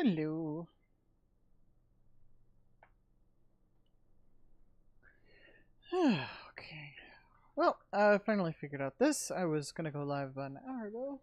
Hello. Okay. Well, I finally figured out this. I was gonna go live an hour ago.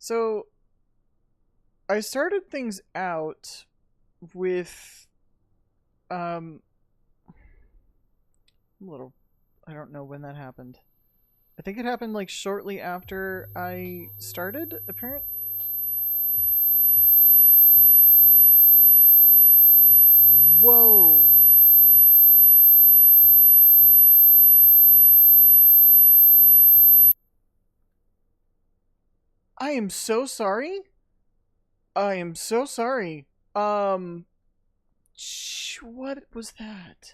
So I started things out with a little, I don't know when that happened. I think it happened like shortly after I started, apparently. Whoa. I am so sorry. I am so sorry. What was that?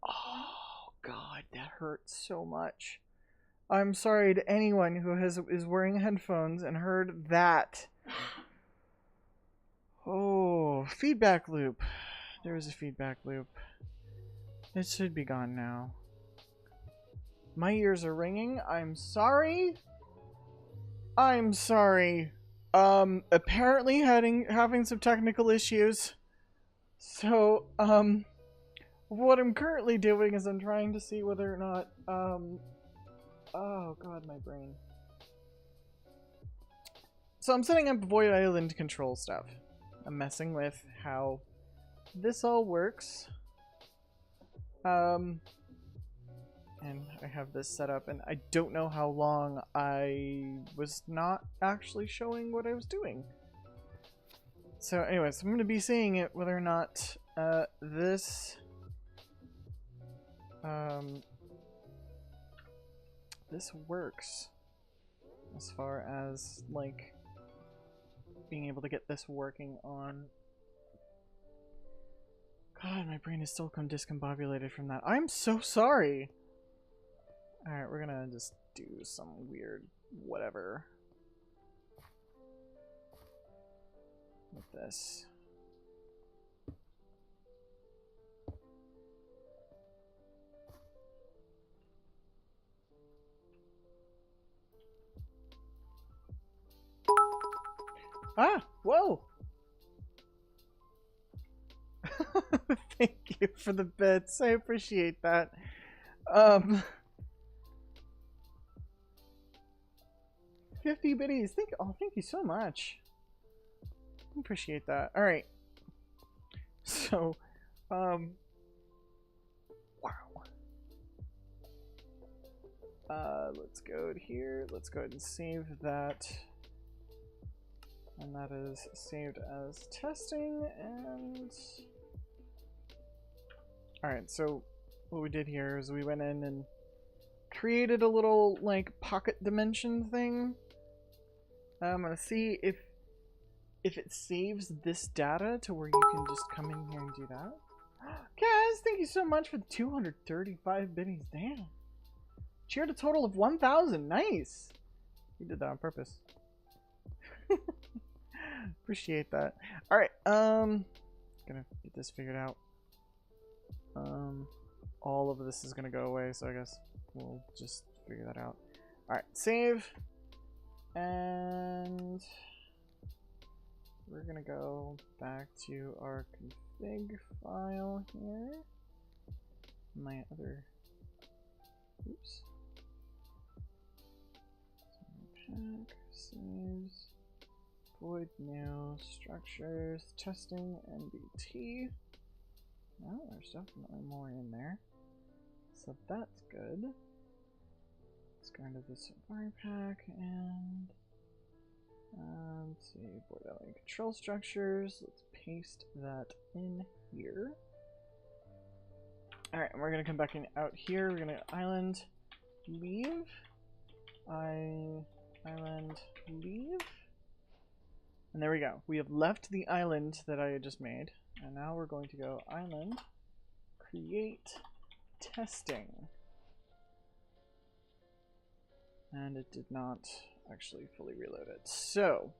Oh god, that hurts so much. I'm sorry to anyone who is wearing headphones and heard that. Oh, feedback loop. There was a feedback loop. It should be gone now. My ears are ringing. I'm sorry. I'm sorry. Apparently having some technical issues. So, what I'm currently doing is I'm trying to see whether or not, oh god, my brain. So I'm setting up Void Island control stuff. I'm messing with how this all works. And I have this set up, and I don't know how long I was not actually showing what I was doing. So anyways, I'm going to be seeing it whether or not this works as far as like being able to get this working on. God, my brain is still discombobulated from that. I'm so sorry. Alright, we're gonna just do some weird whatever with this. Ah! Whoa! Thank you for the bits. I appreciate that. 50 biddies. Thank you so much. Appreciate that. Alright. So, wow. Let's go here. Let's go ahead and save that. And that is saved as testing, and... Alright, so what we did here is we went in and created a little, like, pocket dimension thing. I'm gonna see if it saves this data to where you can just come in here and do that. Kaz, thank you so much for the 235 biddies. Damn. Cheered a total of 1,000. Nice. You did that on purpose. Appreciate that. Alright, gonna get this figured out. All of this is gonna go away, so I guess we'll just figure that out. Alright, save. And we're gonna go back to our config file here. My other, oops. Pack, saves, void new, structures, testing, NBT. Well, there's definitely more in there. So that's good. Let's go into the Safari pack and let's see, void island control structures. Let's paste that in here. Alright, and we're gonna come back in out here. We're gonna island leave. Island leave. And there we go. We have left the island that I had just made. And now we're going to go island create testing. And it did not actually fully reload it. So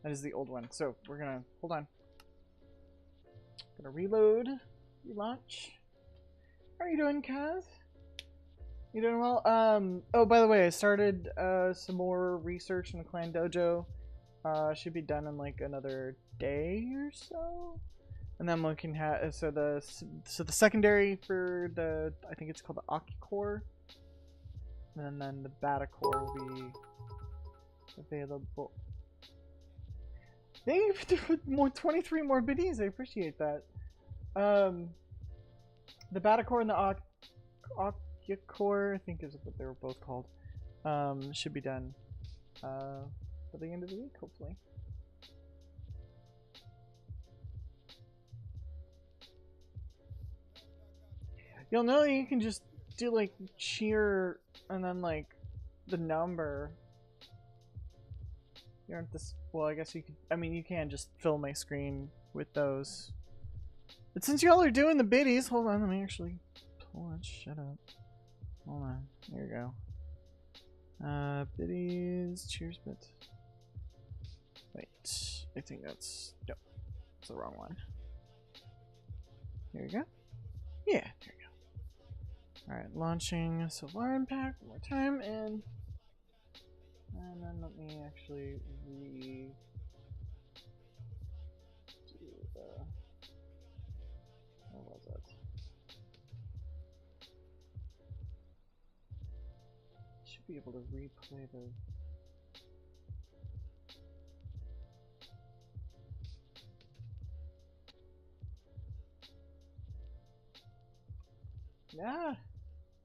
that is the old one. So we're gonna hold on. Gonna reload, relaunch. How are you doing, Kaz? You doing well? Oh, by the way, I started some more research in the Clan Dojo. Should be done in like another day or so. And then I'm looking at so the secondary for the, I think it's called the Aki Core. And then the Batacore will be available. Thank you for more 23 more biddies. I appreciate that. The Batacore and the Occucore, I think is what they were both called, should be done by the end of the week, hopefully. You'll know you can just do like cheer and then like the number. You aren't this. Well, I guess you could. I mean, you can just fill my screen with those. But since y'all are doing the biddies, hold on. Let me actually pull it. Shut up. Hold on. There you go. Biddies. Cheers, bit. Wait. I think that's. Nope. That's the wrong one. Here we go. Yeah. There we go. Alright, launching Sylvarin pack one more time, and then let me actually do the, where was it? Should be able to replay the yeah.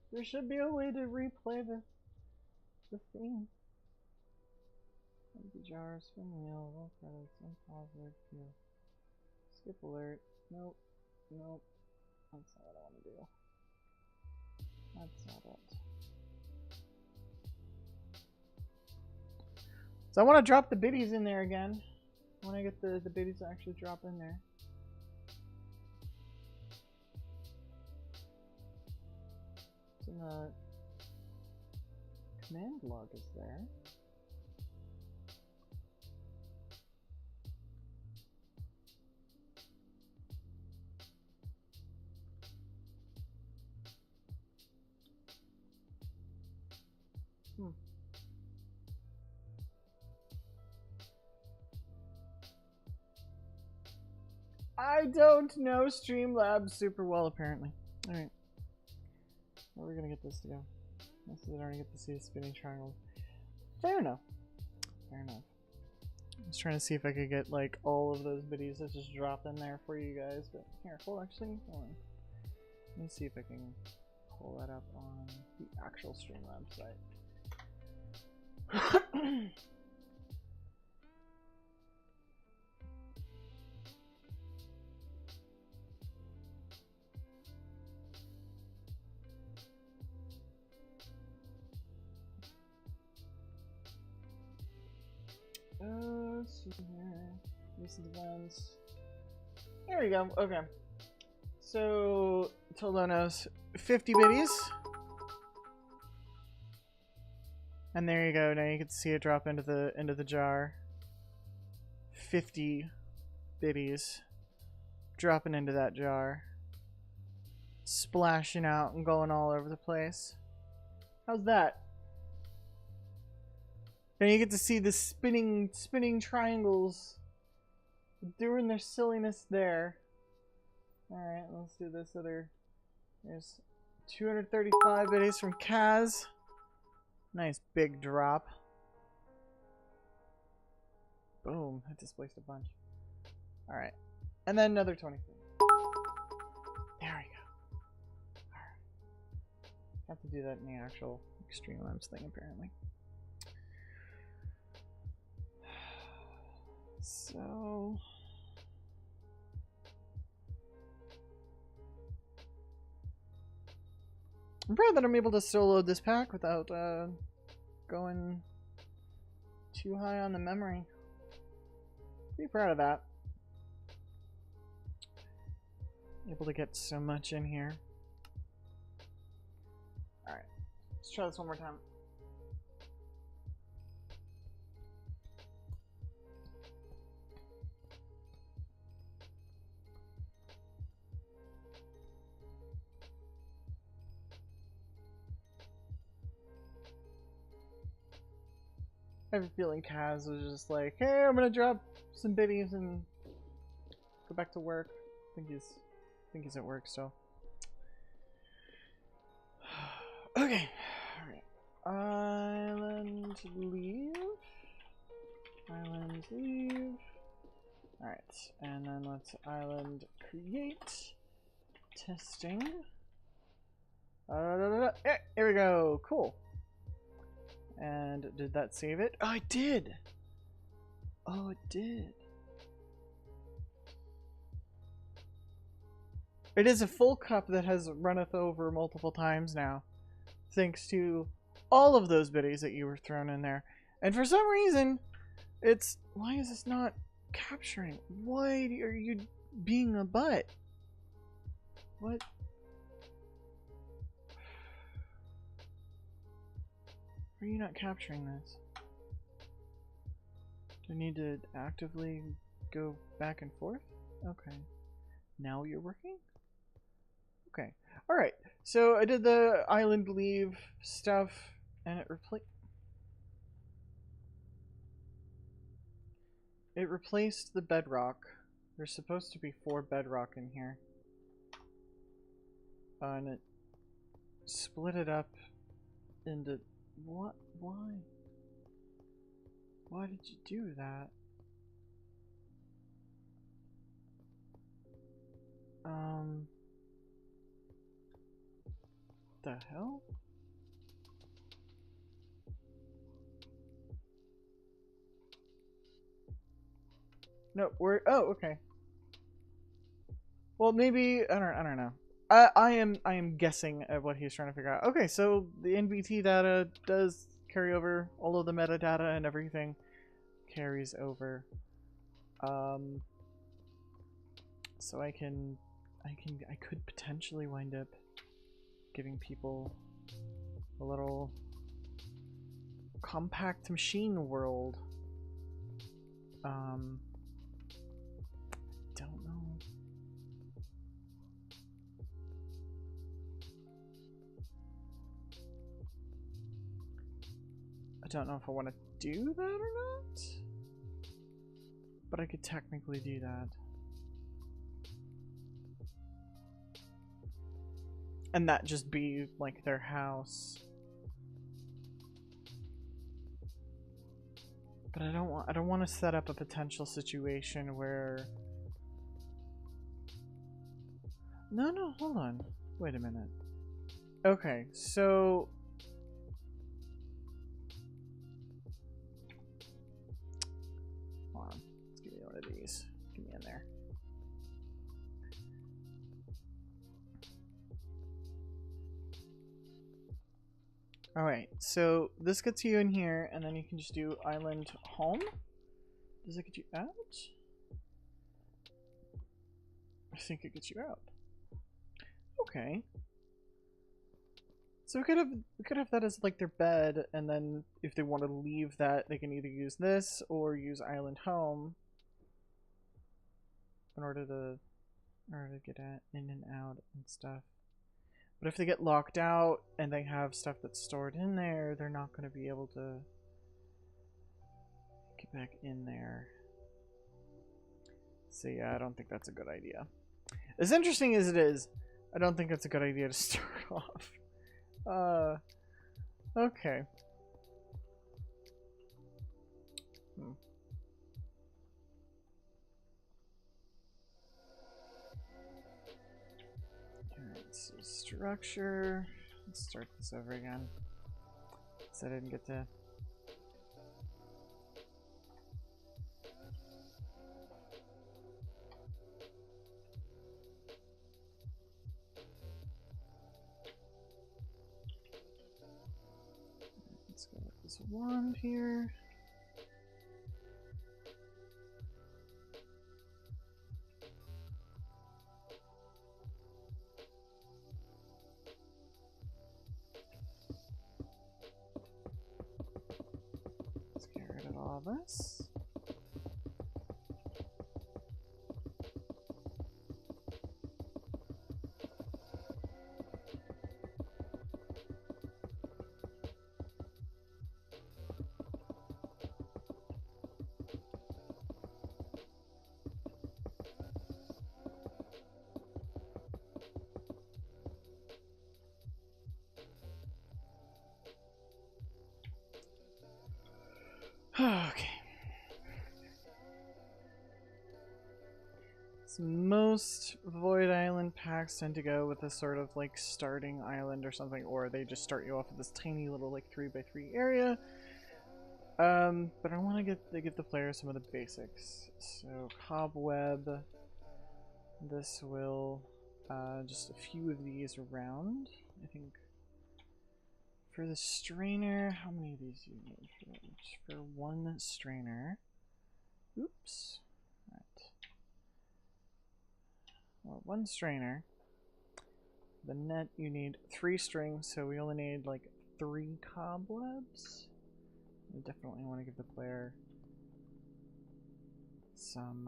There should be a way to replay the thing. Empty jar, spin wheel, roll credits, unpause alert, queue. Skip alert. Nope. Nope. That's not what I want to do. That's not it. So I want to drop the biddies in there again. I want to get the biddies to actually drop in there. And the command log is there. I don't know Streamlabs super well, apparently. Alright. Where are we gonna get this to go? Most of it already get to see the spinning triangle. Fair enough. Fair enough. I was trying to see if I could get like all of those biddies that just drop in there for you guys, but here, hold actually, hold on. Let me see if I can pull that up on the actual Streamlabs site. Let's see here. Recent events. There we go. Okay. So Tolonos 50 biddies. And there you go. Now you can see it drop into the jar. 50 biddies dropping into that jar. Splashing out and going all over the place. How's that? And you get to see the spinning triangles doing their silliness there. Alright, let's do this other. There's 235 biddies from Kaz. Nice big drop. Boom, that displaced a bunch. Alright. And then another 23. There we go. Alright. Have to do that in the actual Streamlabs thing, apparently. So I'm proud that I'm able to still load this pack without going too high on the memory. Pretty proud of that. Able to get so much in here. Alright, let's try this one more time. I have a feeling Kaz was just like, hey, I'm gonna drop some biddies and go back to work. I think he's at work still. Okay. Island leave. Island leave. Alright, and then let's island create. Testing. Yeah, here we go. Cool. And did that save it? Oh, it did! Oh, it did. It is a full cup that has runneth over multiple times now. Thanks to all of those biddies that you were thrown in there. And for some reason, it's... Why is this not capturing? Why are you being a butt? What? Why are you not capturing this? Do I need to actively go back and forth? Okay. Now you're working? Okay. Alright. So I did the island leave stuff and it replaced the bedrock. There's supposed to be 4 bedrock in here. And it split it up into... What? Why? Why did you do that? The hell? No, we're... Oh, okay. Well, maybe... I don't know. I am guessing at what he's trying to figure out. Okay, so the NBT data does carry over. All of the metadata and everything carries over. So I could potentially wind up giving people a little compact machine world. Don't know. I don't know if I want to do that or not, but I could technically do that. And that just be like their house. But I don't want to set up a potential situation where... No, hold on. Wait a minute. Okay, so... Hold on. Let's give me one of these. Get me in there. Alright, so this gets you in here, and then you can just do island home. Does it get you out? I think it gets you out. Okay. So we could have that as like their bed, and then if they want to leave that, they can either use this or use island home in order to get in and out and stuff. But if they get locked out and they have stuff that's stored in there, they're not going to be able to get back in there. So yeah, I don't think that's a good idea. As interesting as it is, I don't think it's a good idea to start off. Okay. Alright, so structure. Let's start this over again. So I didn't get to... Let's go with this wand here. Let's get rid of all this. Okay. So most Void Island packs tend to go with a sort of like starting island or something, or they just start you off with this tiny little like 3x3 area. But I want to give the player some of the basics. So cobweb. This will just a few of these around. I think for the strainer, how many of these do you need? For one strainer. Oops. Right. Well, one strainer. The net you need 3 strings, so we only need like 3 cobwebs. I definitely want to give the player some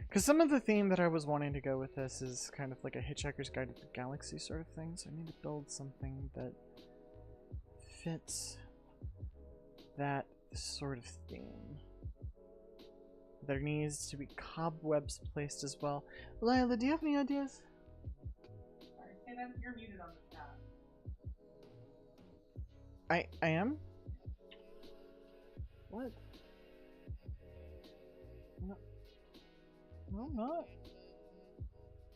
because some of the theme that I was wanting to go with this is kind of like a Hitchhiker's Guide to the Galaxy sort of thing, so I need to build something that fits that sort of theme. There needs to be cobwebs placed as well. Lila, do you have any ideas? Sorry, hey, you're muted on the chat. I am? What? No. No, I'm not.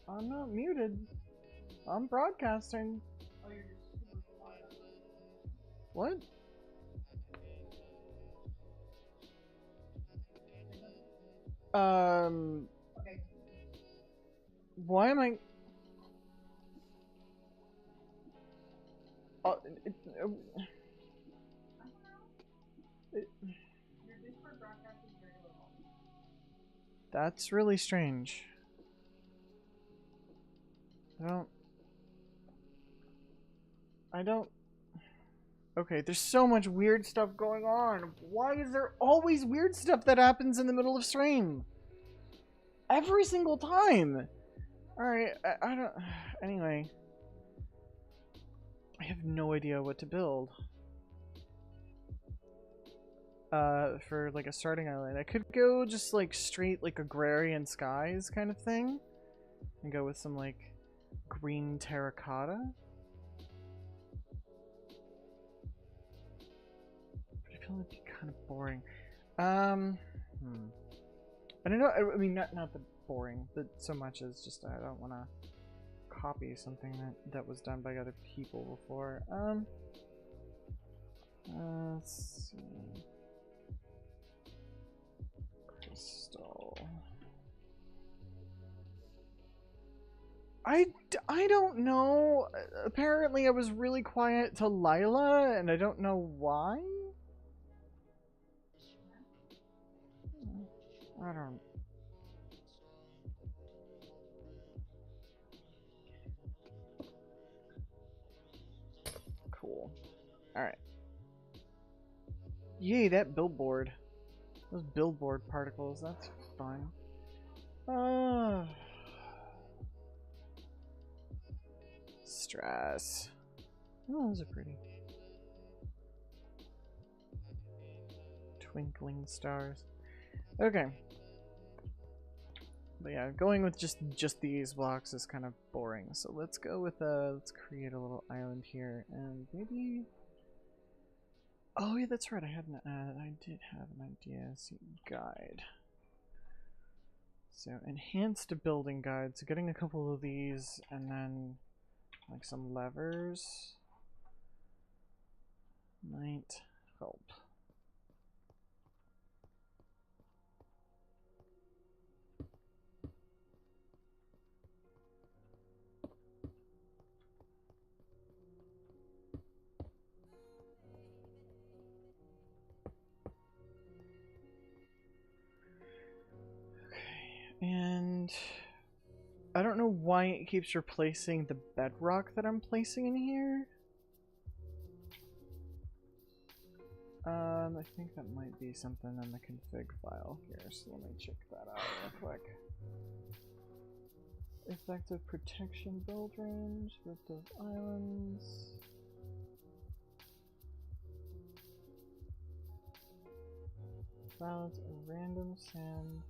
I'm not muted. I'm broadcasting. Oh, you're just super quiet. What? Okay. Why am I... it, Your Discord broadcast is very little. that's really strange. I don't... Okay, there's so much weird stuff going on. Why is there always weird stuff that happens in the middle of stream? Every single time! Alright, I don't... Anyway. I have no idea what to build. For like a starting island. I could go just like straight like agrarian skies kind of thing. And go with some like green terracotta. But I feel like it'd be kind of boring. I don't know, I mean not the boring, but so much as just I don't want to copy something that was done by other people before. Let's see. Crystal. I don't know. Apparently I was really quiet to Lila, and I don't know why. I don't... Cool. Alright. Yay, that billboard. Those billboard particles, that's fun. Stress. Oh, those are pretty. Twinkling stars. Okay. But yeah, going with just these blocks is kind of boring. So let's go with let's create a little island here, and maybe... Oh yeah, that's right. I did have an idea. See, guide. So enhanced building guide. So getting a couple of these, and then like some levers might help. And I don't know why it keeps replacing the bedrock that I'm placing in here. I think that might be something in the config file here, so let me check that out real quick. Effective protection build range, width of islands. Balance of random sand.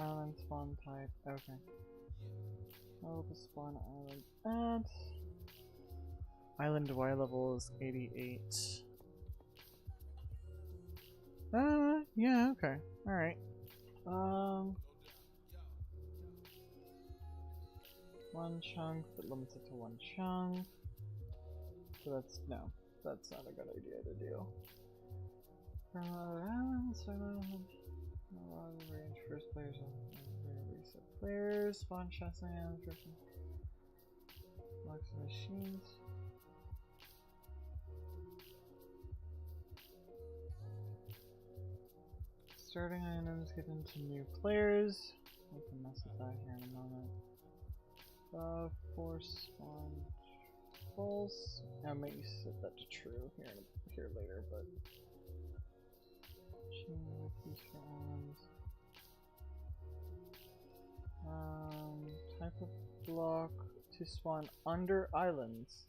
Island spawn type. Okay. Oh, the spawn island. Island Y level is 88. Yeah, okay. Alright. One chunk, but limited to one chunk. So that's not a good idea to do. Range first players reset players, spawn chests and locks machines. Starting items given to new players. We can mess with that here in a moment. Force spawn false. I might set that to true here later, but keys for items. Type of block to spawn under islands.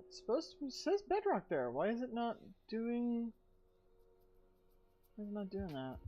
It's supposed to. It says bedrock there. Why is it not doing? Why is it not doing that?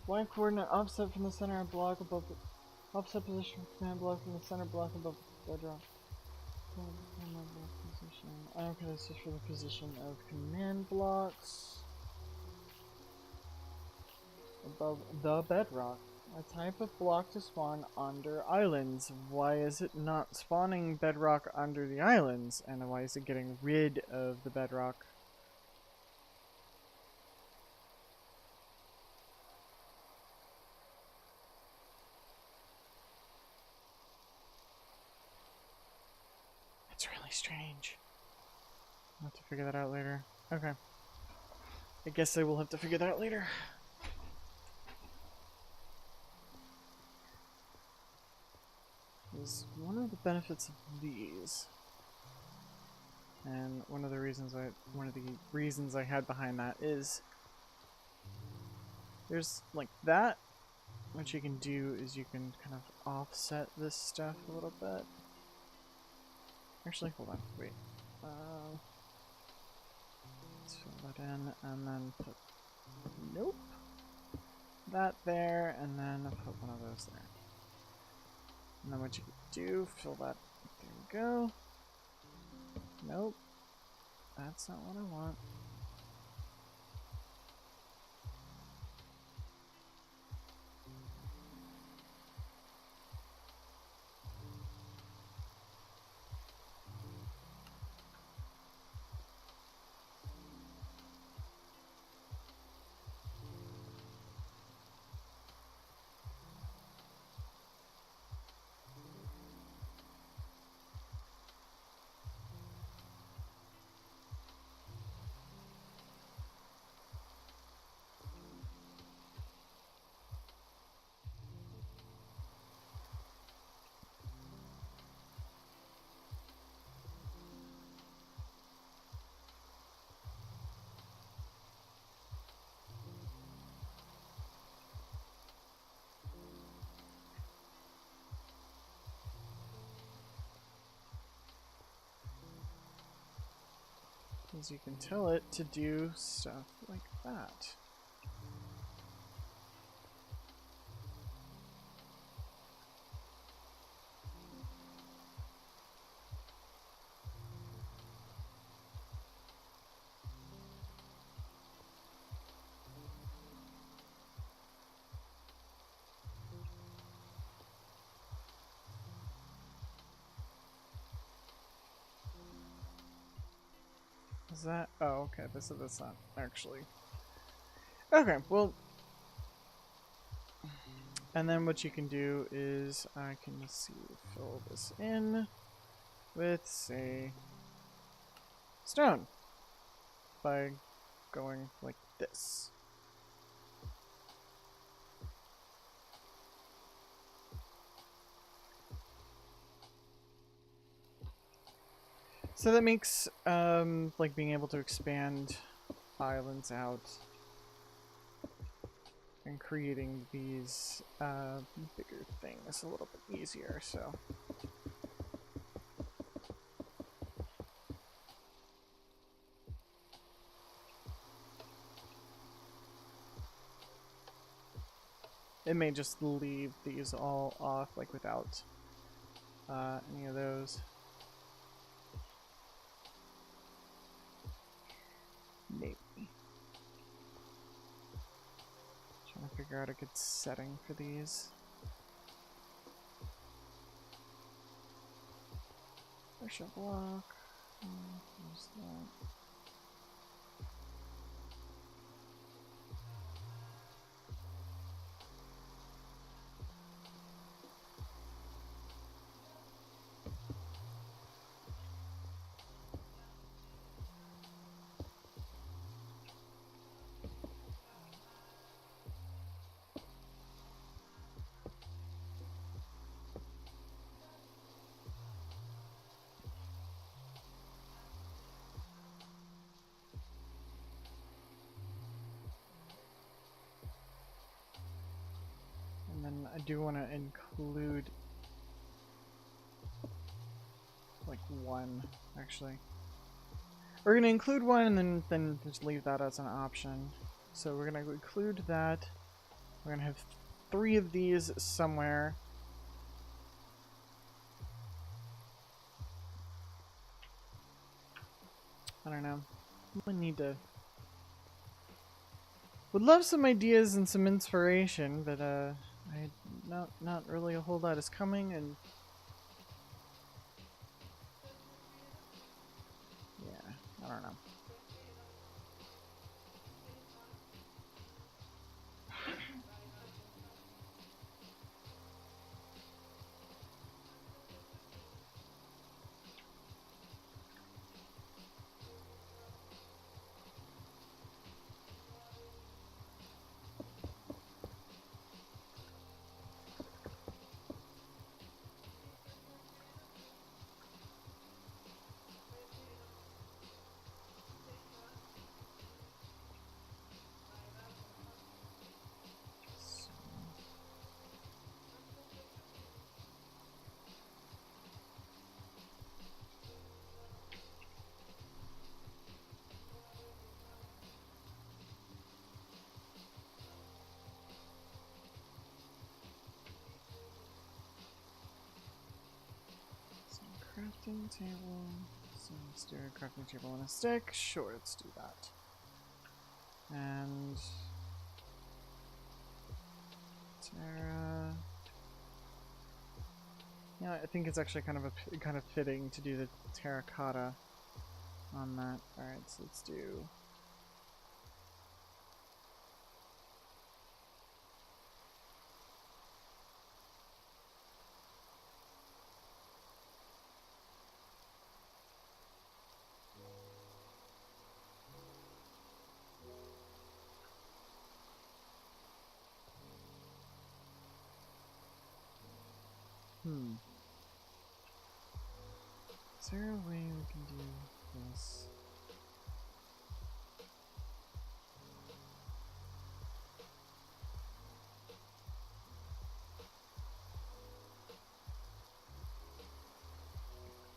Blank coordinate offset from the center block above the offset position from command block from the center block above the bedrock. Position. Okay, this is for the position of command blocks above the bedrock. A type of block to spawn under islands. Why is it not spawning bedrock under the islands? And why is it getting rid of the bedrock? It's really strange. I'll have to figure that out later. Okay. I guess I will have to figure that out later. Is one of the benefits of these, and one of the reasons I had behind that is there's like that. What you can do is you can kind of offset this stuff a little bit. Actually, hold on, wait. Let's fill that in, and then put that there, and then put one of those there. And then what you can do, fill that. There we go. Nope, that's not what I want. Because you can tell it to do stuff like that. Is that? Oh, okay. That's not actually. Okay, well. And then what you can do is I can fill this in with, say, stone by going like this. So that makes like being able to expand islands out and creating these bigger things a little bit easier, so. It may just leave these all off, like without any of those. Maybe. Trying to figure out a good setting for these. Pressure block. There's that. And then I do want to include like one, actually. We're going to include one and then just leave that as an option. So we're going to include that. We're going to have 3 of these somewhere. I don't know. We need to... Would love some ideas and some inspiration, but not really a whole lot is coming, and yeah, I don't know. Crafting table. So let's do a crafting table and a stick. Sure, let's do that. And Terra. Yeah, I think it's actually kind of fitting to do the terracotta on that. All right, so let's do. Is there a way we can do this?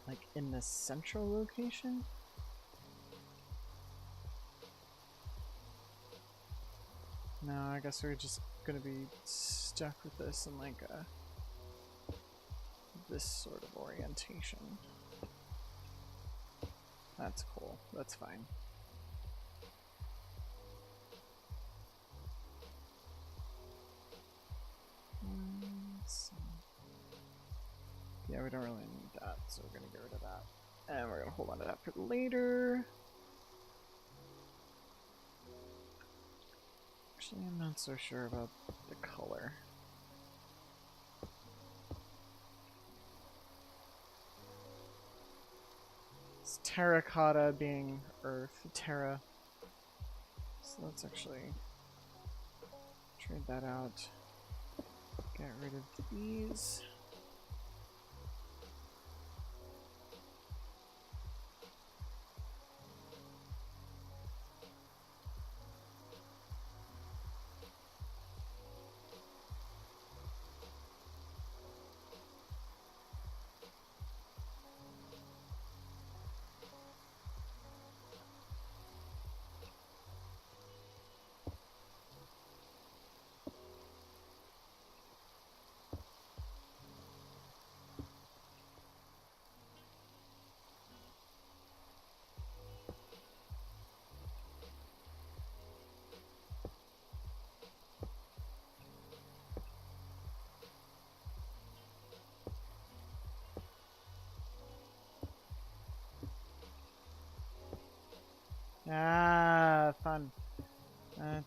Like in the central location? No, I guess we're just gonna be stuck with this in like this sort of orientation. That's cool. That's fine. Yeah, we don't really need that, so we're gonna get rid of that. And we're gonna hold on to that for later. Actually, I'm not so sure about the color. It's terracotta being earth, terra. So let's actually trade that out. Get rid of these.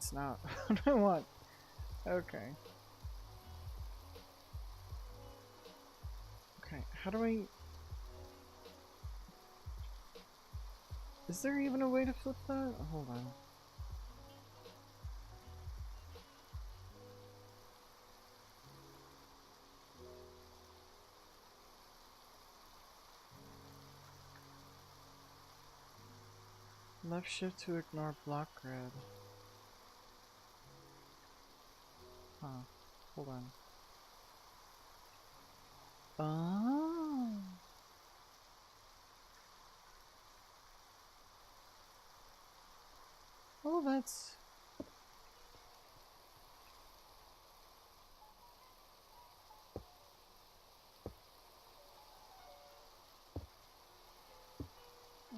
it's not. What do I want? Okay. Okay, how do I... Is there even a way to flip that? Oh, hold on. Left shift to ignore block grid. Huh. Hold on. Oh. Oh, that's...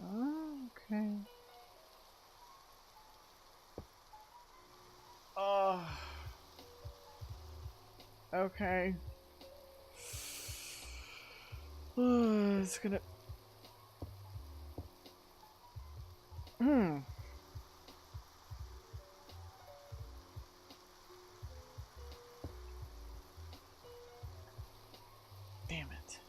Oh, okay. Oh. Okay. It's gonna... Hmm. Damn it.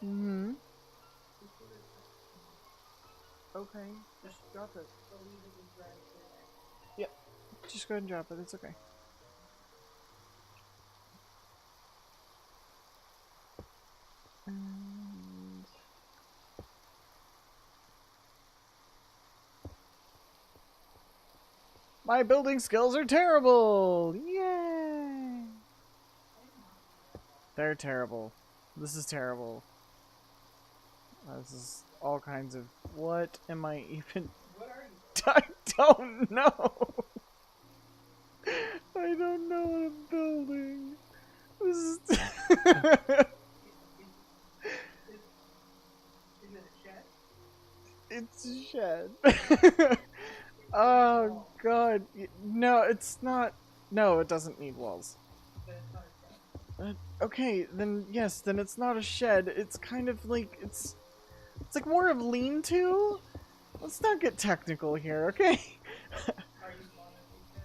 Mm-hmm. Okay, just drop it. Yep, just go ahead and drop it, it's okay. And... My building skills are terrible! Yay! They're terrible. This is terrible. This is all kinds of... What am I even... What are you? I don't know! I don't know what I'm building. This is... Is it a shed? It's a shed. Oh god. No, it's not... No, it doesn't need walls. But it's not a shed. Okay, then yes, then it's not a shed. It's kind of like... It's like more of lean-to? Let's not get technical here, okay? Are you on a shed?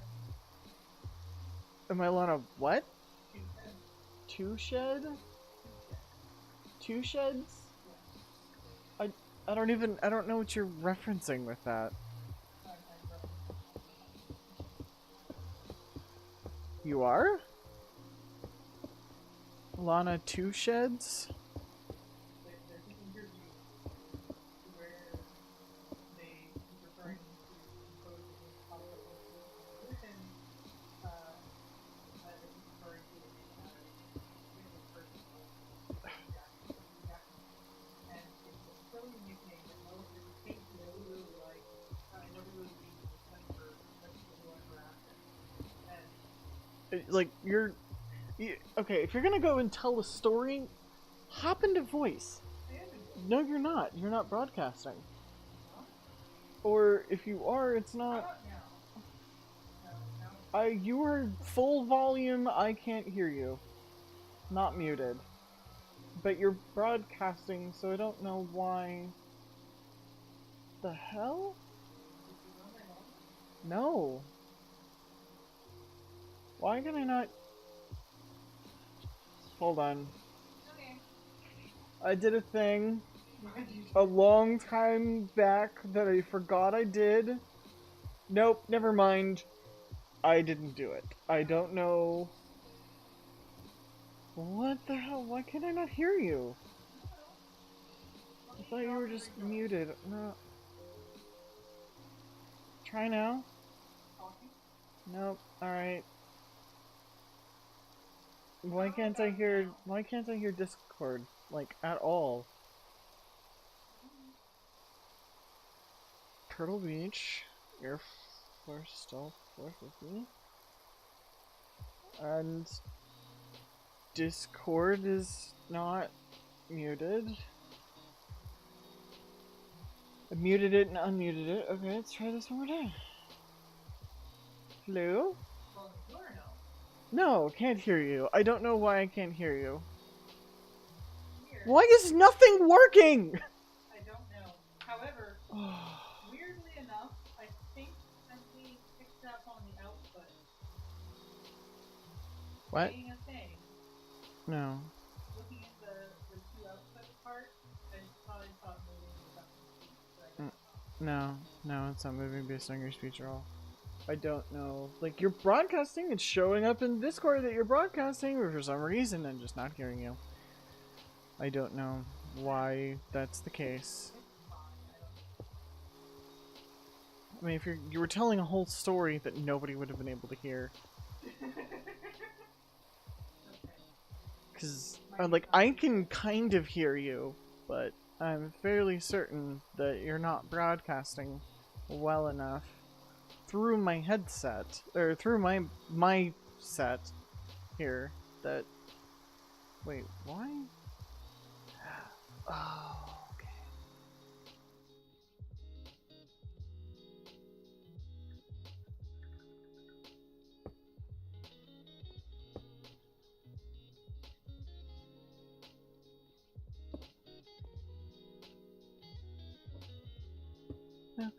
Am I on a what? Two Two shed? shed? Two shed. Two sheds? I don't know what you're referencing with that. You are? Lana, two sheds? There's an interview where they were referring to composing possible solution, and they were referring to it as a personal and it's a silly nickname that it was painted that we really like. I never really used it except for interaction. And Like, okay, if you're gonna go and tell a story, hop into voice. No, you're not. You're not broadcasting. Or if you are, it's not... You are full volume, I can't hear you. Not muted. But you're broadcasting, so I don't know why... The hell? No. Why can I not... Hold on. Okay. I did a thing a long time back that I forgot I did. Nope, never mind. I didn't do it. I don't know. What the hell? Why can I not hear you? I thought you were just muted. No. Try now. Nope. Alright. Why can't I hear Discord, like, at all? Turtle Beach, Air Force still 450. And Discord is not muted. I muted it and unmuted it. Okay, let's try this one more time. Hello? No, can't hear you. I don't know why I can't hear you. Why is nothing working? I don't know. However, weirdly enough, I think Emily picked up on the output. What? Saying a thing. No. Looking at the two output part, I probably thought moving was up to speed, but I don't know. No, it's not moving based on your speech at all. I don't know. Like, you're broadcasting, it's showing up in Discord that you're broadcasting, but for some reason I'm just not hearing you. I don't know why that's the case. I mean, if you were telling a whole story that nobody would have been able to hear. Because, like, I can kind of hear you, but I'm fairly certain that you're not broadcasting well enough through my headset, or through my set here, that... Wait, why? Oh, okay. Okay.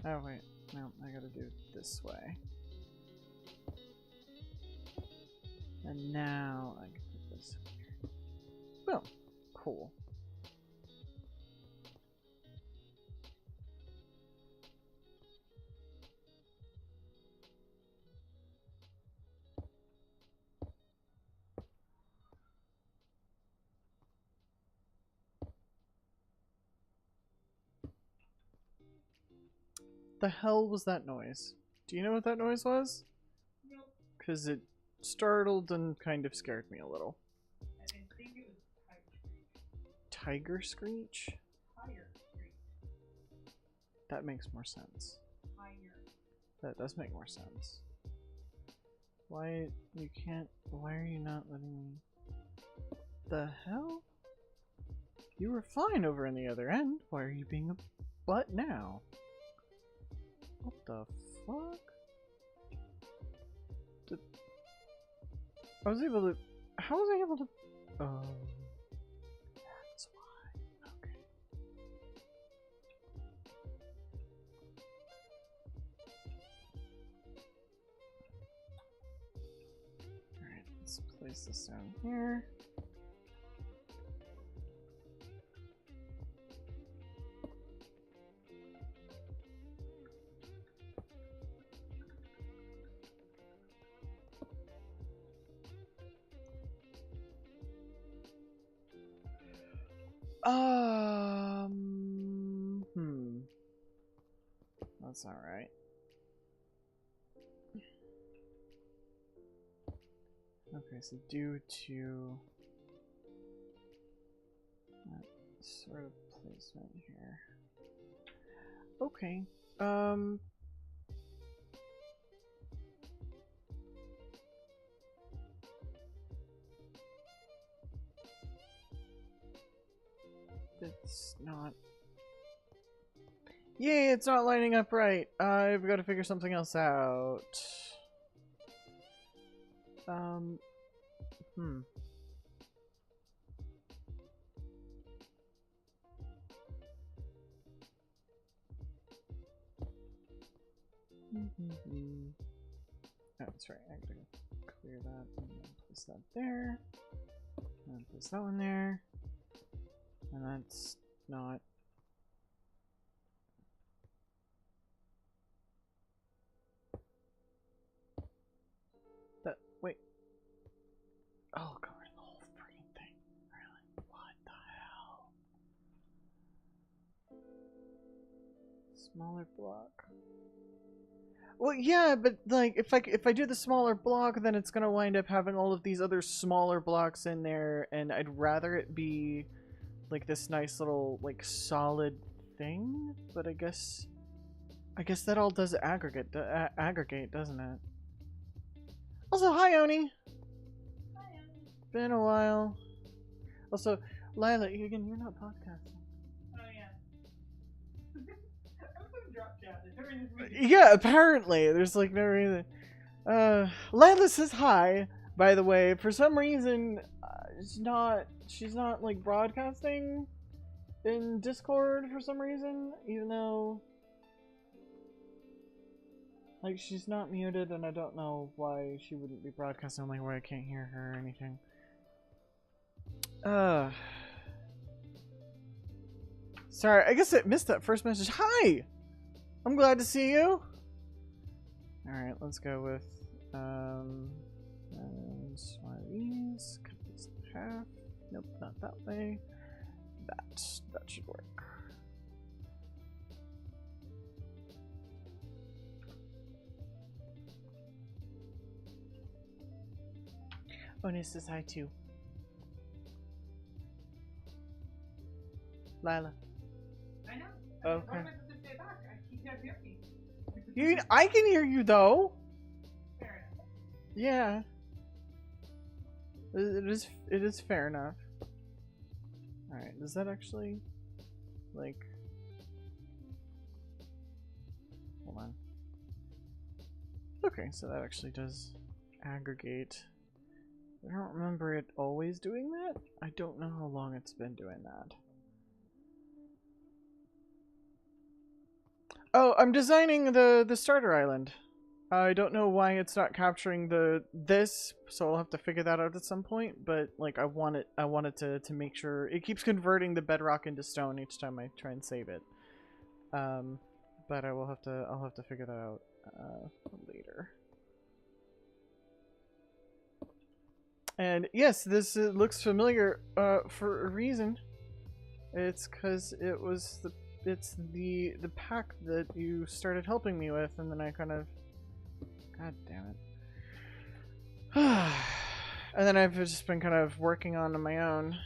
Oh wait, no, I gotta do it this way. And now I can put this in here. Boom. Cool. The hell was that noise? Do you know what that noise was? Nope. Because it startled and kind of scared me a little. I think it was Tiger Screech. Tiger Screech? Tiger Screech. That makes more sense. Tiger. That does make more sense. Why you can't... Why are you not letting me... The hell? You were fine over in the other end. Why are you being a butt now? What the fuck? I was able to... How was I able to... Oh... That's why. Okay. Alright, let's place this down here. That's alright. Okay, so due to that sort of placement here. Okay, it's not... Yay, it's not lining up right. I've got to figure something else out. Oh, that's right. I gotta clear that and then place that there. And then place that one there. And that's not... That... Wait. Smaller block. Well, yeah, but like if I do the smaller block, then it's gonna wind up having all of these other smaller blocks in there, and I'd rather it be like this nice little like solid thing. But I guess that all does aggregate, doesn't it? Also, hi Oni. Been a while. Also, Lila, again, you're not podcasting. Oh yeah. I'm gonna drop chat during this meeting. Yeah, apparently. There's like no reason. Lila says hi, by the way. For some reason, she's not like broadcasting in Discord for some reason, even though like she's not muted, and I don't know why she wouldn't be broadcasting, like why I can't hear her or anything. Sorry, I guess I missed that first message. Hi! I'm glad to see you! Alright, let's go with, and one of these. Cut this in half. Nope, not that way. That should work. Oni says hi too. Lila. I know. Okay. Why am I supposed to stay back? He can't hear me. I can hear you though. Fair enough. Yeah. It is fair enough. Alright, does that actually like hold on. Okay, so that actually does aggregate. I don't remember it always doing that. I don't know how long it's been doing that. Oh, I'm designing the starter island. I don't know why it's not capturing this, so I'll have to figure that out at some point. But like, I want it to make sure it keeps converting the bedrock into stone each time I try and save it. But I'll have to figure that out later. And yes, this looks familiar for a reason. It's because it's the pack that you started helping me with, and then I kind of, god damn it. And then I've just been kind of working on my own.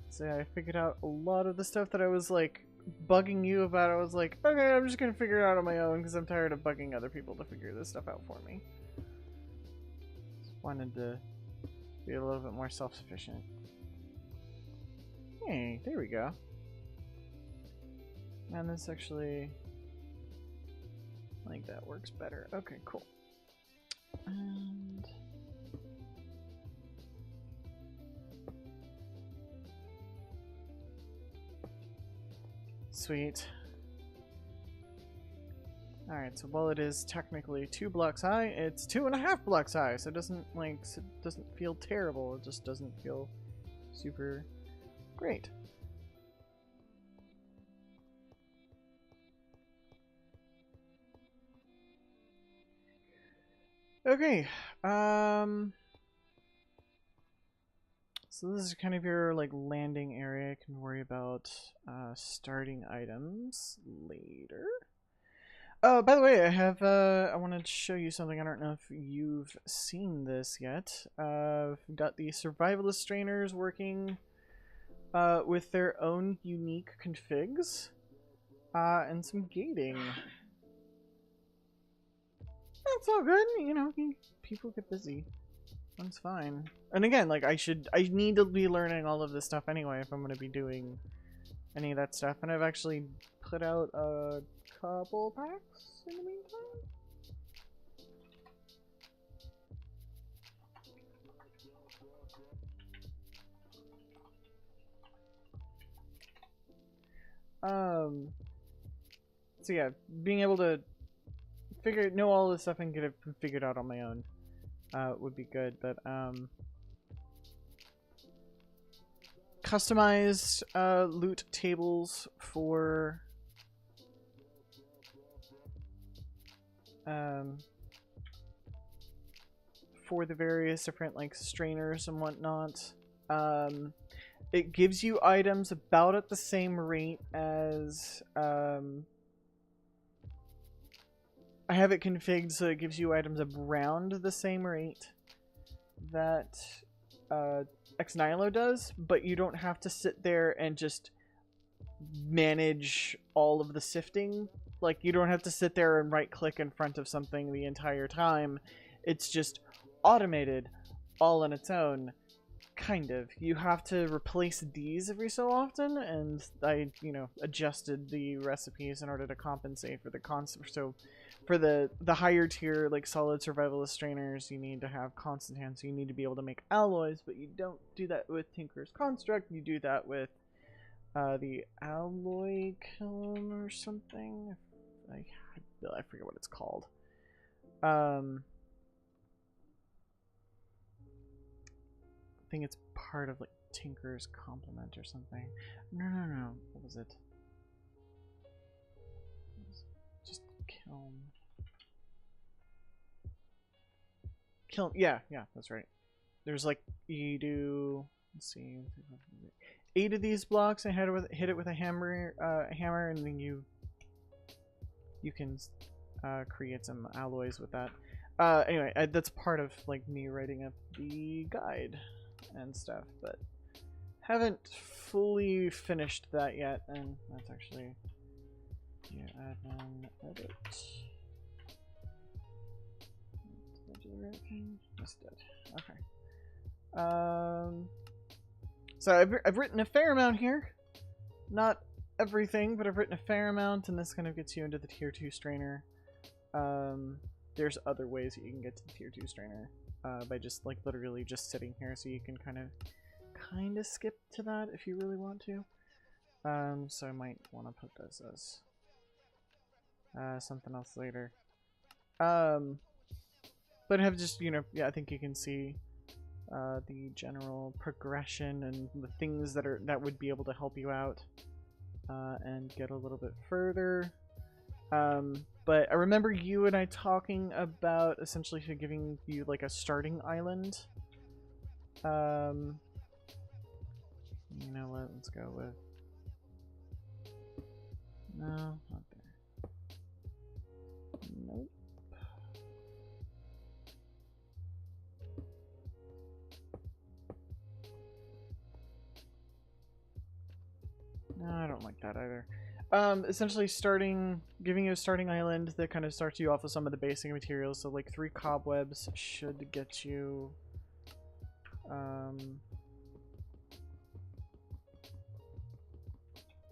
So yeah, I figured out a lot of the stuff that I was like bugging you about. I was like, okay, I'm just gonna figure it out on my own because I'm tired of bugging other people to figure this stuff out for me. Just wanted to be a little bit more self-sufficient. Hey, there we go. And this actually, like, that works better. Okay, cool. And sweet. Alright, so while it is technically 2 blocks high, it's 2.5 blocks high, so it doesn't feel terrible, it just doesn't feel super great. Okay, so this is kind of your like landing area. I can worry about starting items later. Oh, by the way, I wanted to show you something. I don't know if you've seen this yet. I've got the survivalist strainers working with their own unique configs and some gating. That's all good, you know, people get busy. That's fine. And again, like, I need to be learning all of this stuff anyway if I'm going to be doing any of that stuff. And I've actually put out a couple packs in the meantime. So yeah, being able to know all this stuff and get it figured out on my own would be good, but customized loot tables for the various different like strainers and whatnot. it gives you items about at the same rate as I have it configured so it gives you items around the same rate that Ex Nihilo does, but you don't have to sit there and just manage all of the sifting. Like, you don't have to sit there and right click in front of something the entire time. It's just automated all on its own. Kind of. You have to replace these every so often, and I, adjusted the recipes in order to compensate for the concept. So for the higher tier, like solid survivalist strainers, you need to have constant hand, so you need to be able to make alloys, but you don't do that with Tinker's Construct. You do that with the alloy kiln or something. I forget what it's called. I think it's part of like Tinker's Complement or something. No. What was it? Just kiln. Yeah, that's right. There's like, you do, let's see, 8 of these blocks and hit it with a hammer, and then you can create some alloys with that. Anyway, that's part of like me writing up the guide and stuff, but haven't fully finished that yet, and that's actually admin edit. Did I do the right thing? Yes, I did. Okay. So I've written a fair amount here. Not everything, but I've written a fair amount, and this kind of gets you into the tier 2 strainer. There's other ways that you can get to the tier 2 strainer by just like literally just sitting here, so you can kind of skip to that if you really want to. So I might want to put this as something else later. But have just, I think you can see the general progression and the things that would be able to help you out and get a little bit further. But I remember you and I talking about essentially giving you like a starting island. You know what? Let's go with. No, not there. Nope. No, I don't like that either. Essentially giving you a starting island that kind of starts you off with some of the basic materials. So like 3 cobwebs should get you,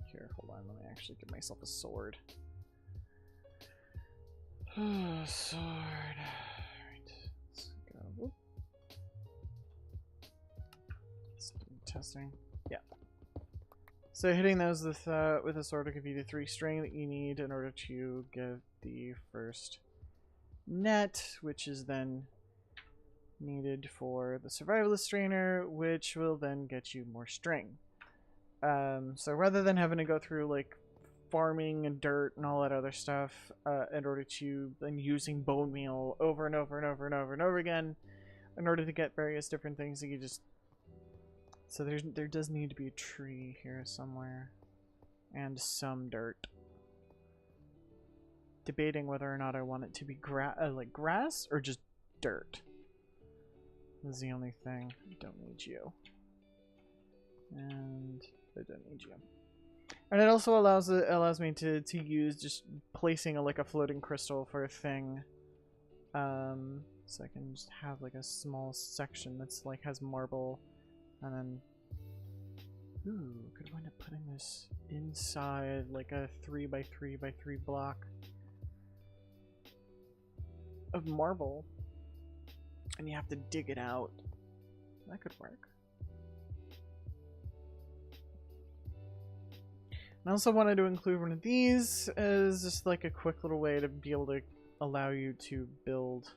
here, hold on, let me actually give myself a sword. Sword. Alright, let's go. Whoop. Testing. Yeah. So hitting those with a sword will give you the 3 string that you need in order to give the first net, which is then needed for the survivalist strainer, which will then get you more string. So rather than having to go through like farming and dirt and all that other stuff in order to then using bone meal over and over and over and over and over again in order to get various different things, that you just. So there does need to be a tree here somewhere, and some dirt. Debating whether or not I want it to be like grass or just dirt. This is the only thing. I don't need you, and I don't need you. And it also allows me to use just placing like a floating crystal for a thing. So I can just have like a small section that's like has marble. And then, could wind up putting this inside like a 3x3x3 block of marble, and you have to dig it out. That could work. I also wanted to include one of these as just like a quick little way to be able to allow you to build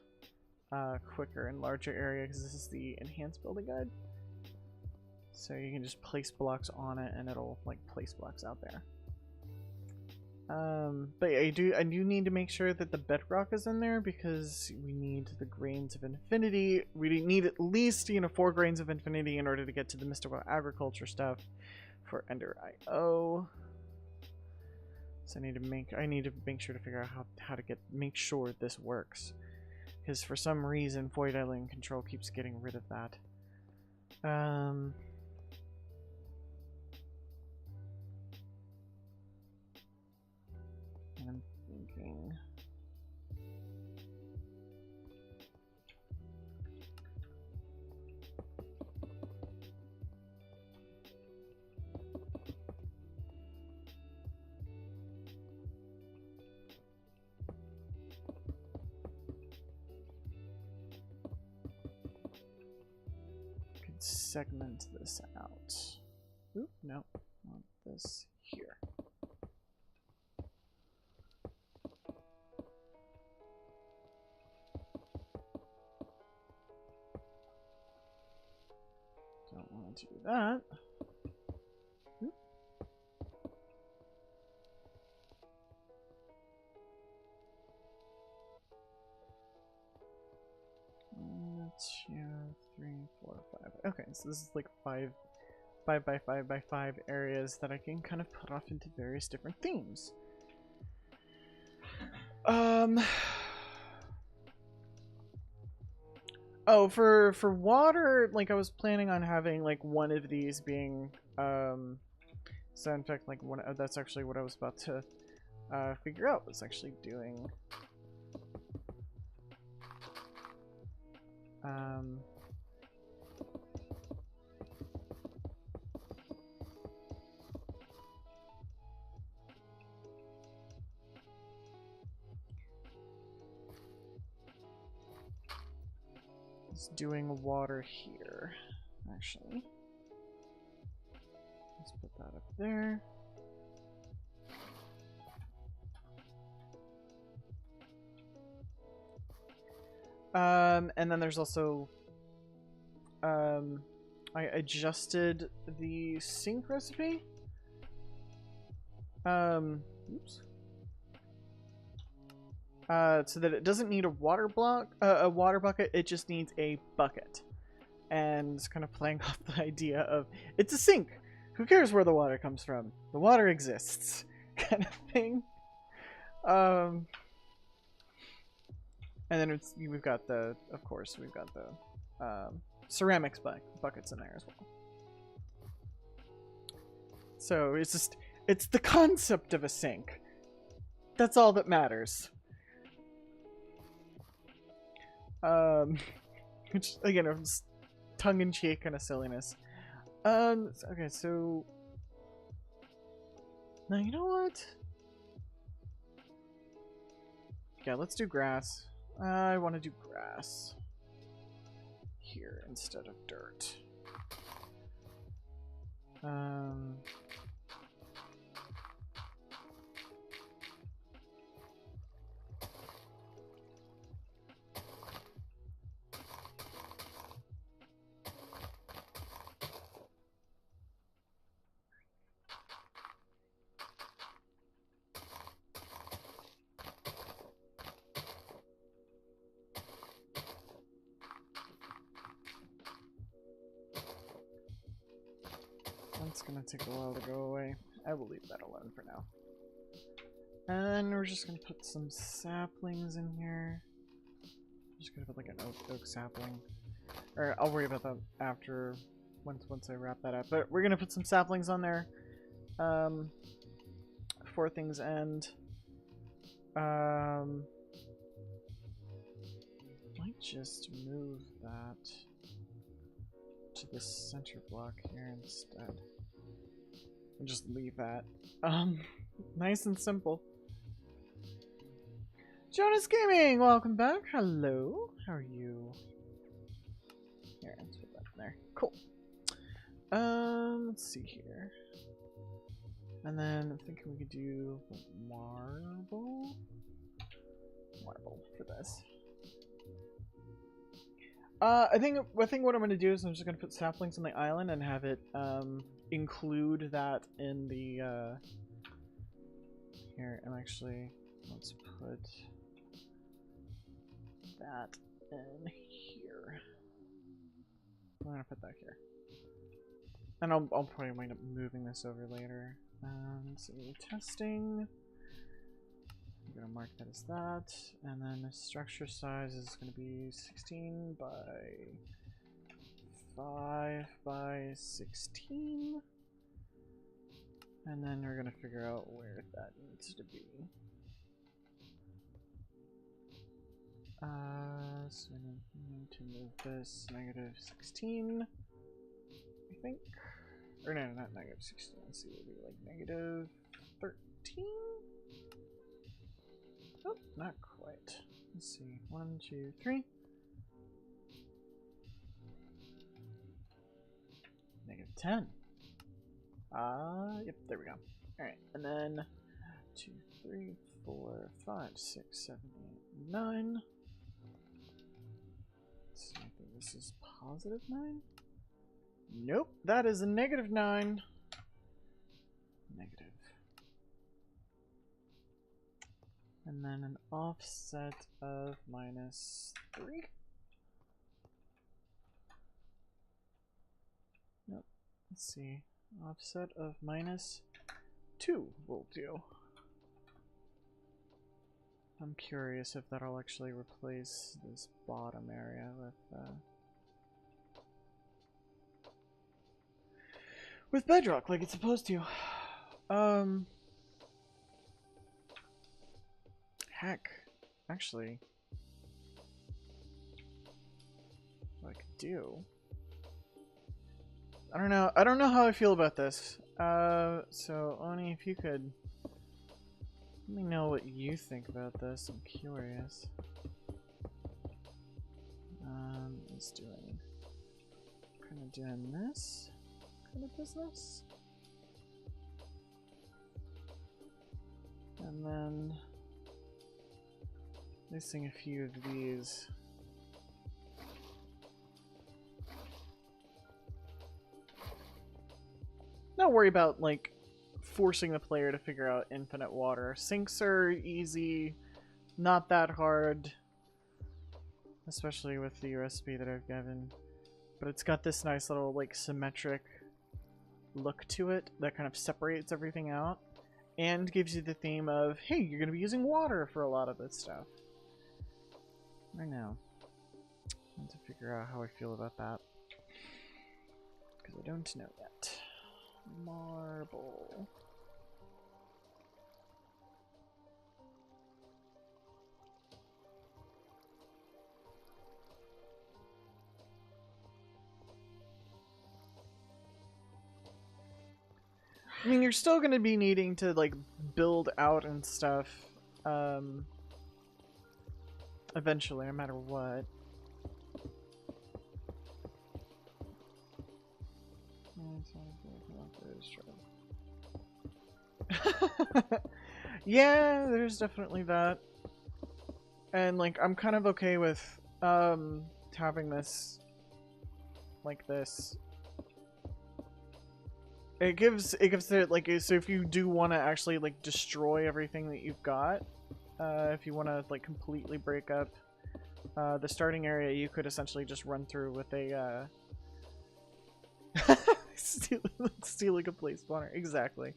quicker in larger area, because this is the enhanced building guide. So you can just place blocks on it and it'll like place blocks out there. But I do need to make sure that the bedrock is in there because we need the grains of infinity. We need at least 4 grains of infinity in order to get to the mystical agriculture stuff for Ender IO. So I need to make sure to figure out how to make sure this works, because for some reason Void Island Control keeps getting rid of that. And I'm thinking could segment this out. Oop, no, want this here. Don't want to do that. Oop. That's 2, 3, 4, 5. Okay, so this is like 5 by 5 by 5 areas that I can kind of put off into various different themes. Oh, for water, like I was planning on having like one of these being so in fact like that's actually what I was about to figure out, was actually doing doing water here, actually. Let's put that up there. And then there's also, I adjusted the sink recipe. Oops. So that it doesn't need a water bucket, it just needs a bucket. And it's kind of playing off the idea of, it's a sink! Who cares where the water comes from? The water exists, kind of thing. And then we've got the, of course, we've got the ceramics buckets in there as well. So it's the concept of a sink. That's all that matters. Which again is tongue-in-cheek kind of silliness. Okay, so now you know what? Yeah, let's do grass. I want to do grass here instead of dirt. That's gonna take a while to go away. I will leave that alone for now. And we're just gonna put some saplings in here. I'm just gonna put like an oak sapling. Or I'll worry about that after, once I wrap that up. But we're gonna put some saplings on there. Before things end. Might just move that to the center block here instead. And just leave that. Nice and simple. Jonas Gaming, welcome back. Hello. How are you? Here, let's put that in there. Cool. Let's see here. And then I'm thinking we could do marble for this. I think what I'm going to do is I'm just going to put saplings on the island and have it include that in the here, and actually, let's put that in here. I'm gonna put that here. And I'll probably wind up moving this over later. Let's see, testing. I'm gonna mark that as that. And then the structure size is gonna be 16 by 5 by 16. And then we're gonna figure out where that needs to be. So we need to move this -16, I think. Or no, not -16. Let's see, it would be like -13? Oh, not quite. Let's see. 1, 2, 3. -10. Yep, there we go. Alright, and then 2, 3, 4, 5, 6, 7, 8, 9. So I think this is +9? Nope, that is a -9. Negative. And then an offset of -3. Nope. Let's see. Offset of -2 will do. I'm curious if that'll actually replace this bottom area with bedrock like it's supposed to. Heck, actually, what I could do. I don't know how I feel about this. So Oni, if you could let me know what you think about this. I'm curious. It's kind of doing this kind of business, and then missing a few of these. Not worry about like forcing the player to figure out infinite water. Sinks are easy, not that hard, especially with the recipe that I've given. But it's got this nice little like symmetric look to it that kind of separates everything out and gives you the theme of, hey, you're going to be using water for a lot of this stuff. I know. I need to figure out how I feel about that, because I don't know yet. Marble. I mean, you're still going to be needing to like build out and stuff eventually, no matter what. Yeah, there's definitely that. And like I'm kind of okay with having this like this. It gives it like, so if you do want to actually like destroy everything that you've got, if you want to like completely break up the starting area, you could essentially just run through with a stealing a place spawner. Exactly.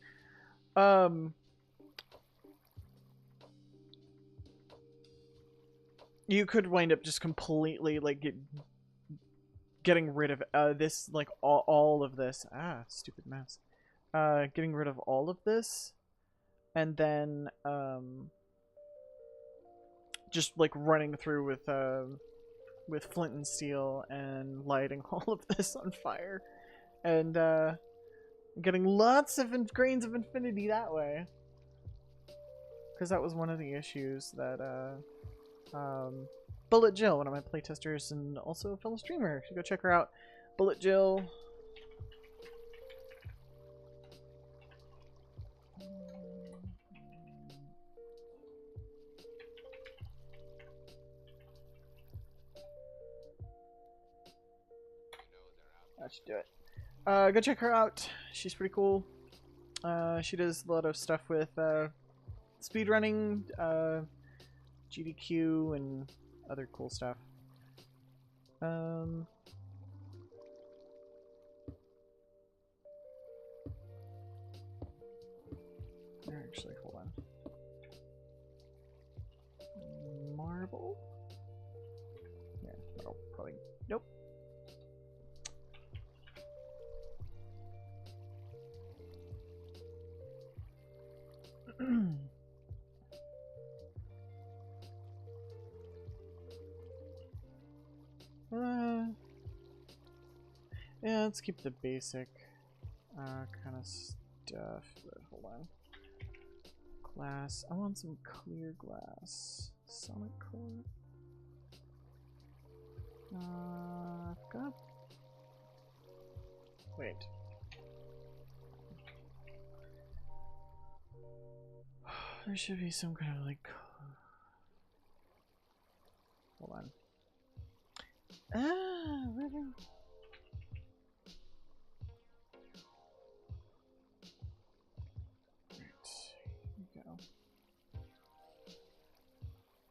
You could wind up just completely like getting rid of this, like all of this. Ah, stupid mouse. Getting rid of all of this, and then just like running through with flint and steel and lighting all of this on fire, and getting lots of grains of infinity that way. Because that was one of the issues that Bullet Jill, one of my playtesters and also a fellow streamer, you should go check her out. Bullet Jill. That should do it. Go check her out. She's pretty cool. She does a lot of stuff with speedrunning, GDQ, and other cool stuff. Actually, hold on. Marble? Yeah, that'll probably... Nope. Yeah, let's keep the basic kind of stuff, but hold on. Glass. I want some clear glass. Sonic core. God. Wait. There should be some kind of like. Hold on. Where did...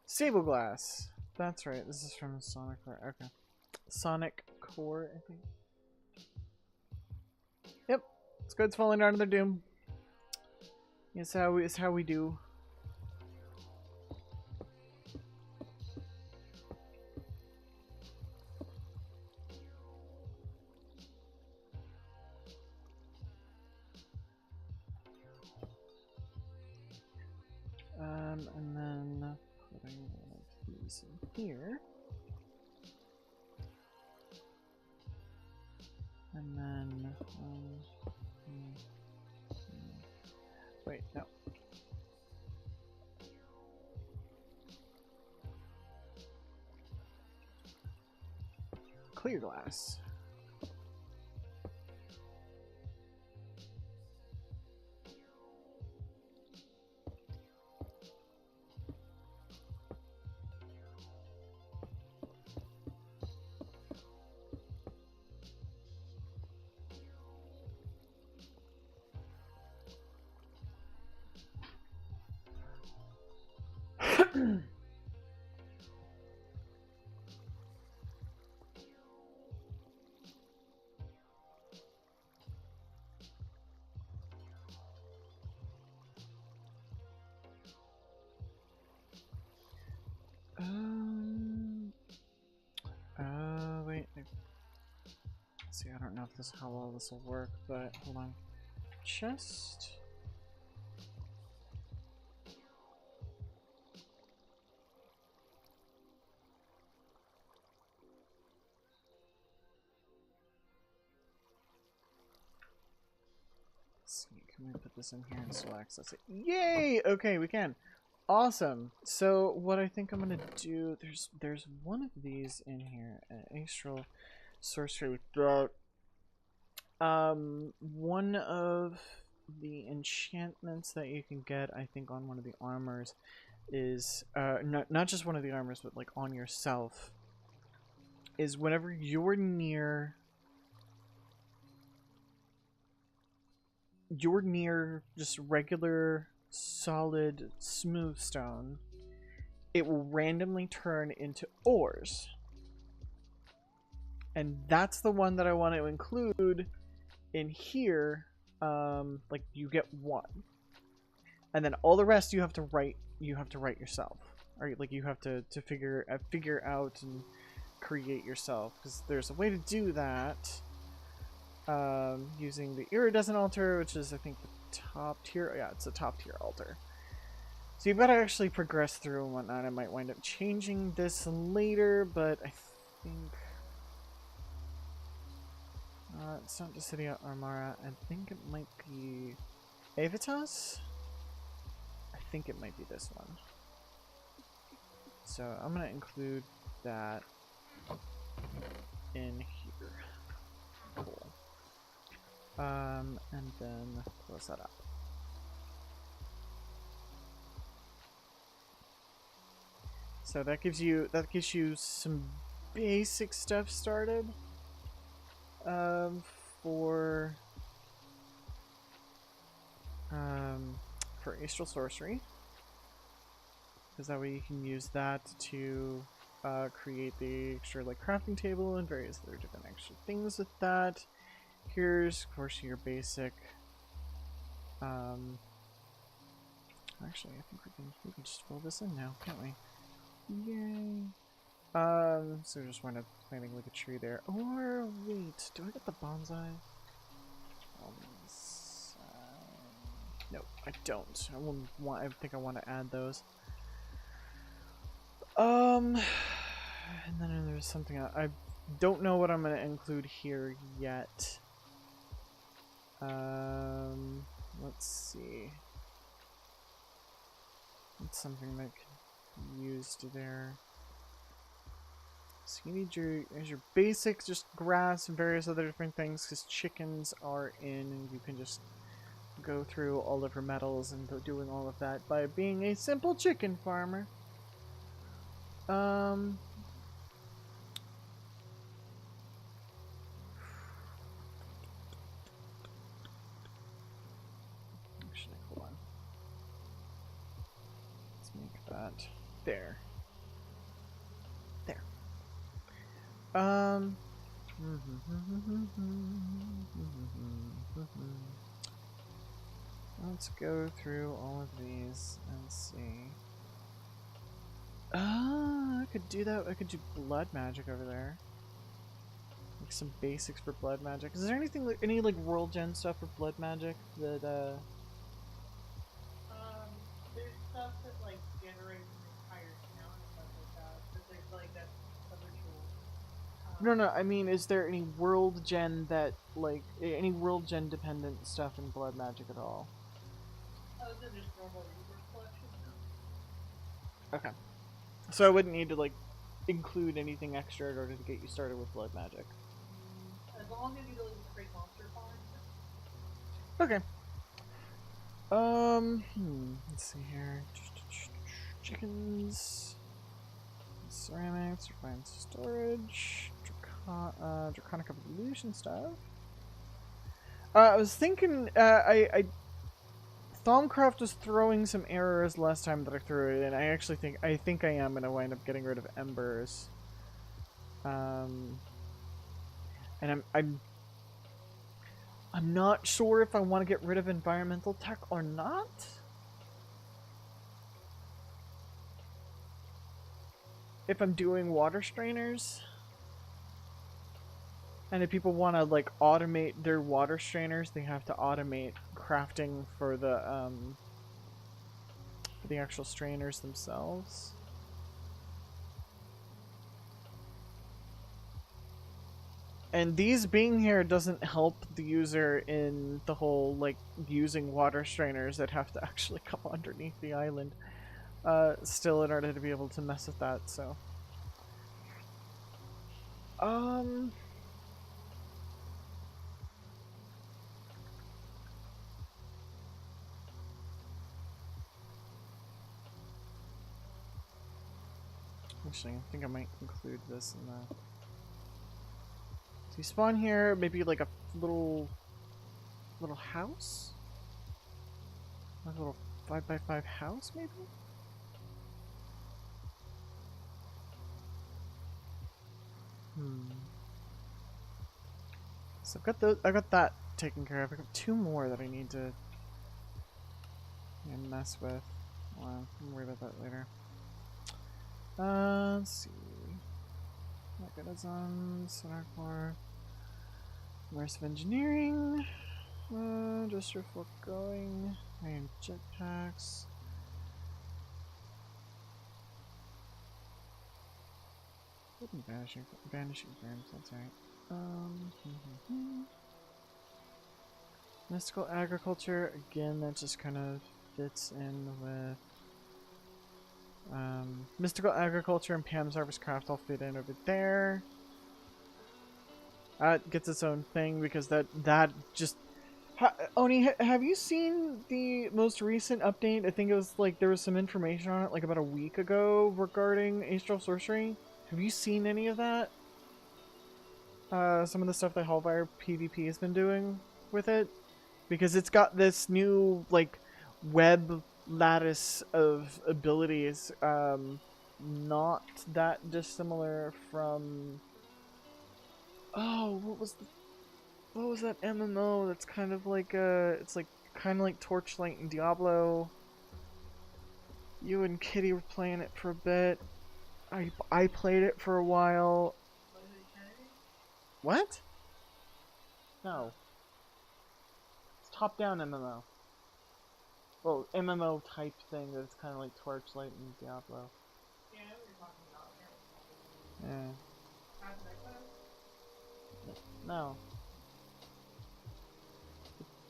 Sable glass. That's right. This is from Sonic Core. Okay. Sonic Core, I think. Yep. Squid's falling out of their doom. It's how we do. And then putting one of these in here. And then, wait, no. Clear glass. Wait. See, I don't know if this how well this will work, but hold on. Chest. Let's see, can we put this in here and still access it? Yay! Okay, we can. Awesome. So what I think I'm gonna do, there's one of these in here, an astral sorcery with drought. One of the enchantments that you can get, I think, on one of the armors is not just one of the armors, but like on yourself, is whenever you're near just regular solid smooth stone, it will randomly turn into ores. And that's the one that I want to include in here. Like you get one, and then all the rest you have to write yourself, or like you have to figure out and create yourself, because there's a way to do that using the iridescent altar, which is I think the top tier. Yeah, it's a top tier altar. So you've got to actually progress through and whatnot. I might wind up changing this later, but I think it's not Dissidia Armara. I think it might be Avitas. I think it might be this one. So I'm gonna include that in here. Cool. And then close that up. So that gives you some basic stuff started. For Astral Sorcery. because that way you can use that to create the extra like crafting table and various other different extra things with that. Here's of course your basic. Actually, I think we can just fill this in now, can't we? Yay! So just wind up planting like a tree there. Or wait, do I get the bonsai? Nope, I don't. I think I want to add those. And then there's something I don't know what I'm gonna include here yet. Let's see. It's something that can be used there. So you need your basic just grass and various other different things because chickens are in, and you can just go through all of her metals and doing all of that by being a simple chicken farmer. Actually, hold on. Let's make that there. There. Let's go through all of these and see. I could do that. I could do blood magic over there. Like some basics for blood magic. Is there anything like any like world gen stuff for blood magic that There's stuff that like generates an entire town and stuff like that. But there's like that other tool. No, I mean, is there any world gen that, like, any world gen dependent stuff in blood magic at all? Other than just normal resource collection, no. Okay. So I wouldn't need to, like, include anything extra in order to get you started with blood magic. As long as you don't create monster farms. Okay. Let's see here. Chickens. Ceramics, refined storage. Draconic evolution stuff. I was thinking, Thaumcraft was throwing some errors last time that I threw it in. I actually think I am gonna wind up getting rid of embers. And I'm not sure if I want to get rid of environmental tech or not. If I'm doing water strainers. And if people want to like automate their water strainers, they have to automate crafting for the actual strainers themselves. And these being here doesn't help the user in the whole like using water strainers that have to actually come underneath the island still in order to be able to mess with that, so actually, I think I might include this in the... So you spawn here, maybe like a little house? Like a little 5x5 house, maybe? So I got that taken care of. I got two more that I need to mess with. Well, I'll worry about that later. Let's see. Mechanism, sonar core, immersive engineering, industrial foregoing, iron jetpacks. Vanishing frames, that's right. Mystical agriculture, again, that just kind of fits in with mystical agriculture and Pam's harvest craft all fit in over there. That gets its own thing because that just... Oni, have you seen the most recent update? I think it was like there was some information on it like about a week ago regarding Astral Sorcery. Have you seen any of that? Some of the stuff that Hellfire PvP has been doing with it? Because it's got this new like web lattice of abilities, not that dissimilar from. Oh, what was that MMO that's kind of like it's like kind of like Torchlight and Diablo. You and Kitty were playing it for a bit. I played it for a while. Was it Kennedy? What? No. It's top-down MMO. Well, MMO type thing that's kind of like Torchlight and Diablo. Yeah, I know what you're talking about. I can't remember. Yeah. Path of Exile? No.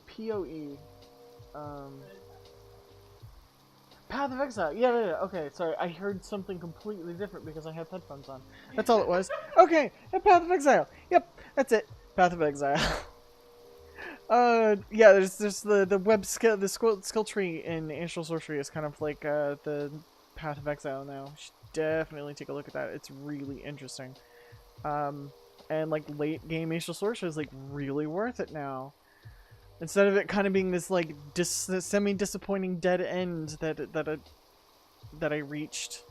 PoE. What is that? Path of Exile. Yeah, yeah, yeah. Okay, sorry. I heard something completely different because I had headphones on. That's all it was. Okay, and Path of Exile. Yep, that's it. Path of Exile. Yeah. There's the web skill, the skill tree in Ancient Sorcery is kind of like the Path of Exile now. You should definitely take a look at that. It's really interesting. And like late game Ancient Sorcery is like really worth it now. Instead of it kind of being this like semi-disappointing dead end that I reached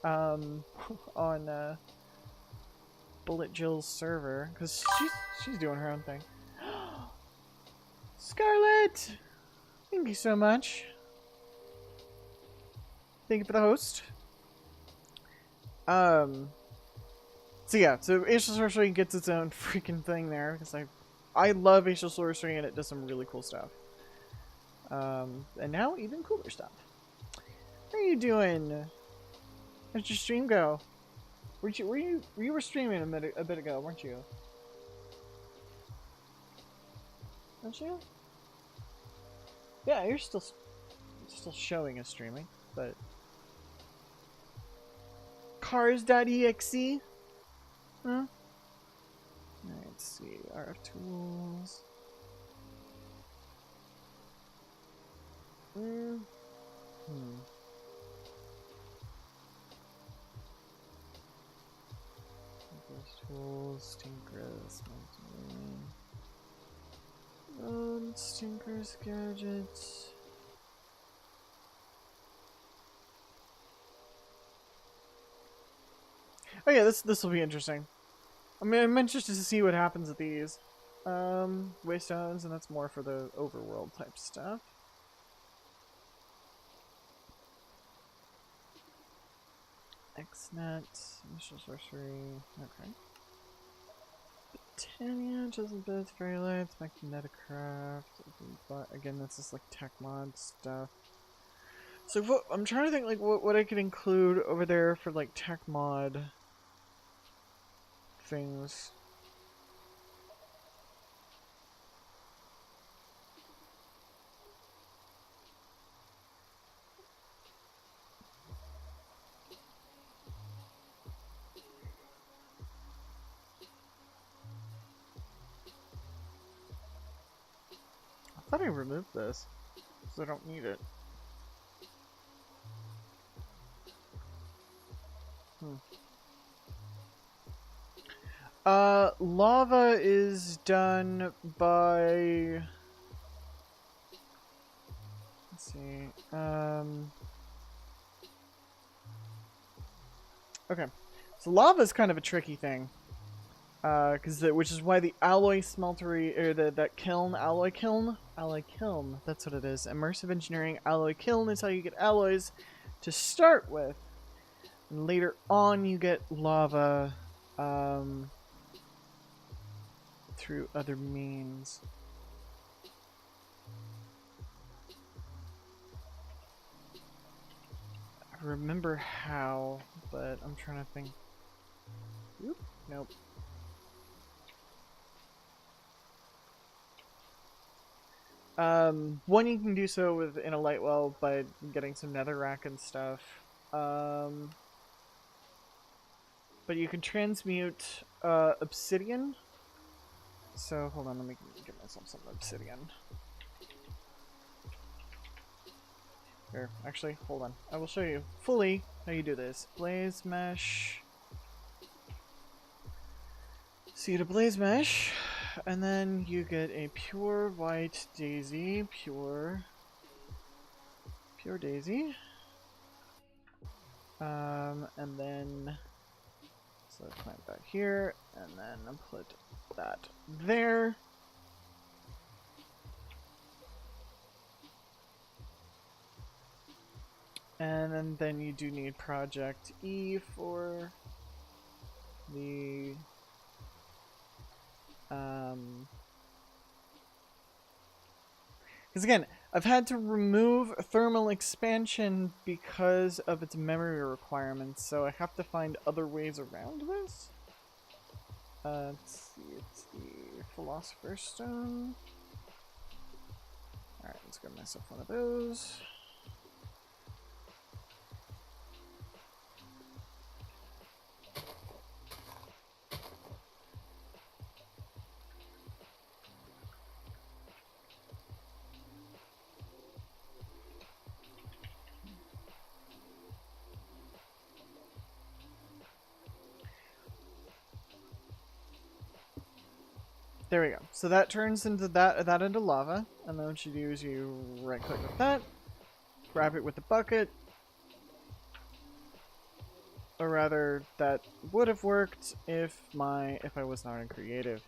on Bullet Jill's server, because she's doing her own thing. Scarlet, thank you so much. Thank you for the host. So yeah, so Ancient Sorcery gets its own freaking thing there because I love Ancient Sorcery and it does some really cool stuff. And now even cooler stuff. How are you doing? How'd your stream go? You were streaming a bit ago, weren't you? Aren't you? Yeah, you're still showing as streaming, but cars.exe? Huh? Alright, let's see. RF tools. Tools, Stinkers, Stinkers, gadgets. Oh yeah, this will be interesting. I mean, I'm interested to see what happens with these. Waystones, and that's more for the overworld type stuff. XNet, Initial Sorcery, okay. Tanya, Chisel Bits, Fairy Lights, Magneticraft, but again, this is like tech mod stuff. So what, I'm trying to think like what I could include over there for like tech mod things. I thought I removed this, because I don't need it. Lava is done by... Let's see, okay, so lava is kind of a tricky thing. Which is why the alloy smeltery, or that kiln, alloy kiln, that's what it is. Immersive engineering alloy kiln is how you get alloys to start with. And later on you get lava, through other means. I remember how, but I'm trying to think. Oop, nope. One, you can do so within a light well by getting some netherrack and stuff. But you can transmute obsidian. So hold on, let me get myself some obsidian. Here, actually, hold on. I will show you fully how you do this. Blaze mesh. Seed a blaze mesh. And then you get a pure white daisy, pure Pure Daisy. And then so plant that here, and then put that there. And then you do need Project E for the because again, I've had to remove thermal expansion because of its memory requirements, so I have to find other ways around this. Let's see, it's the Philosopher's Stone. Alright, let's get myself one of those. There we go. So that turns into that into lava, and then what you do is you right click with that, grab it with the bucket, or rather, that would have worked if I was not in creative.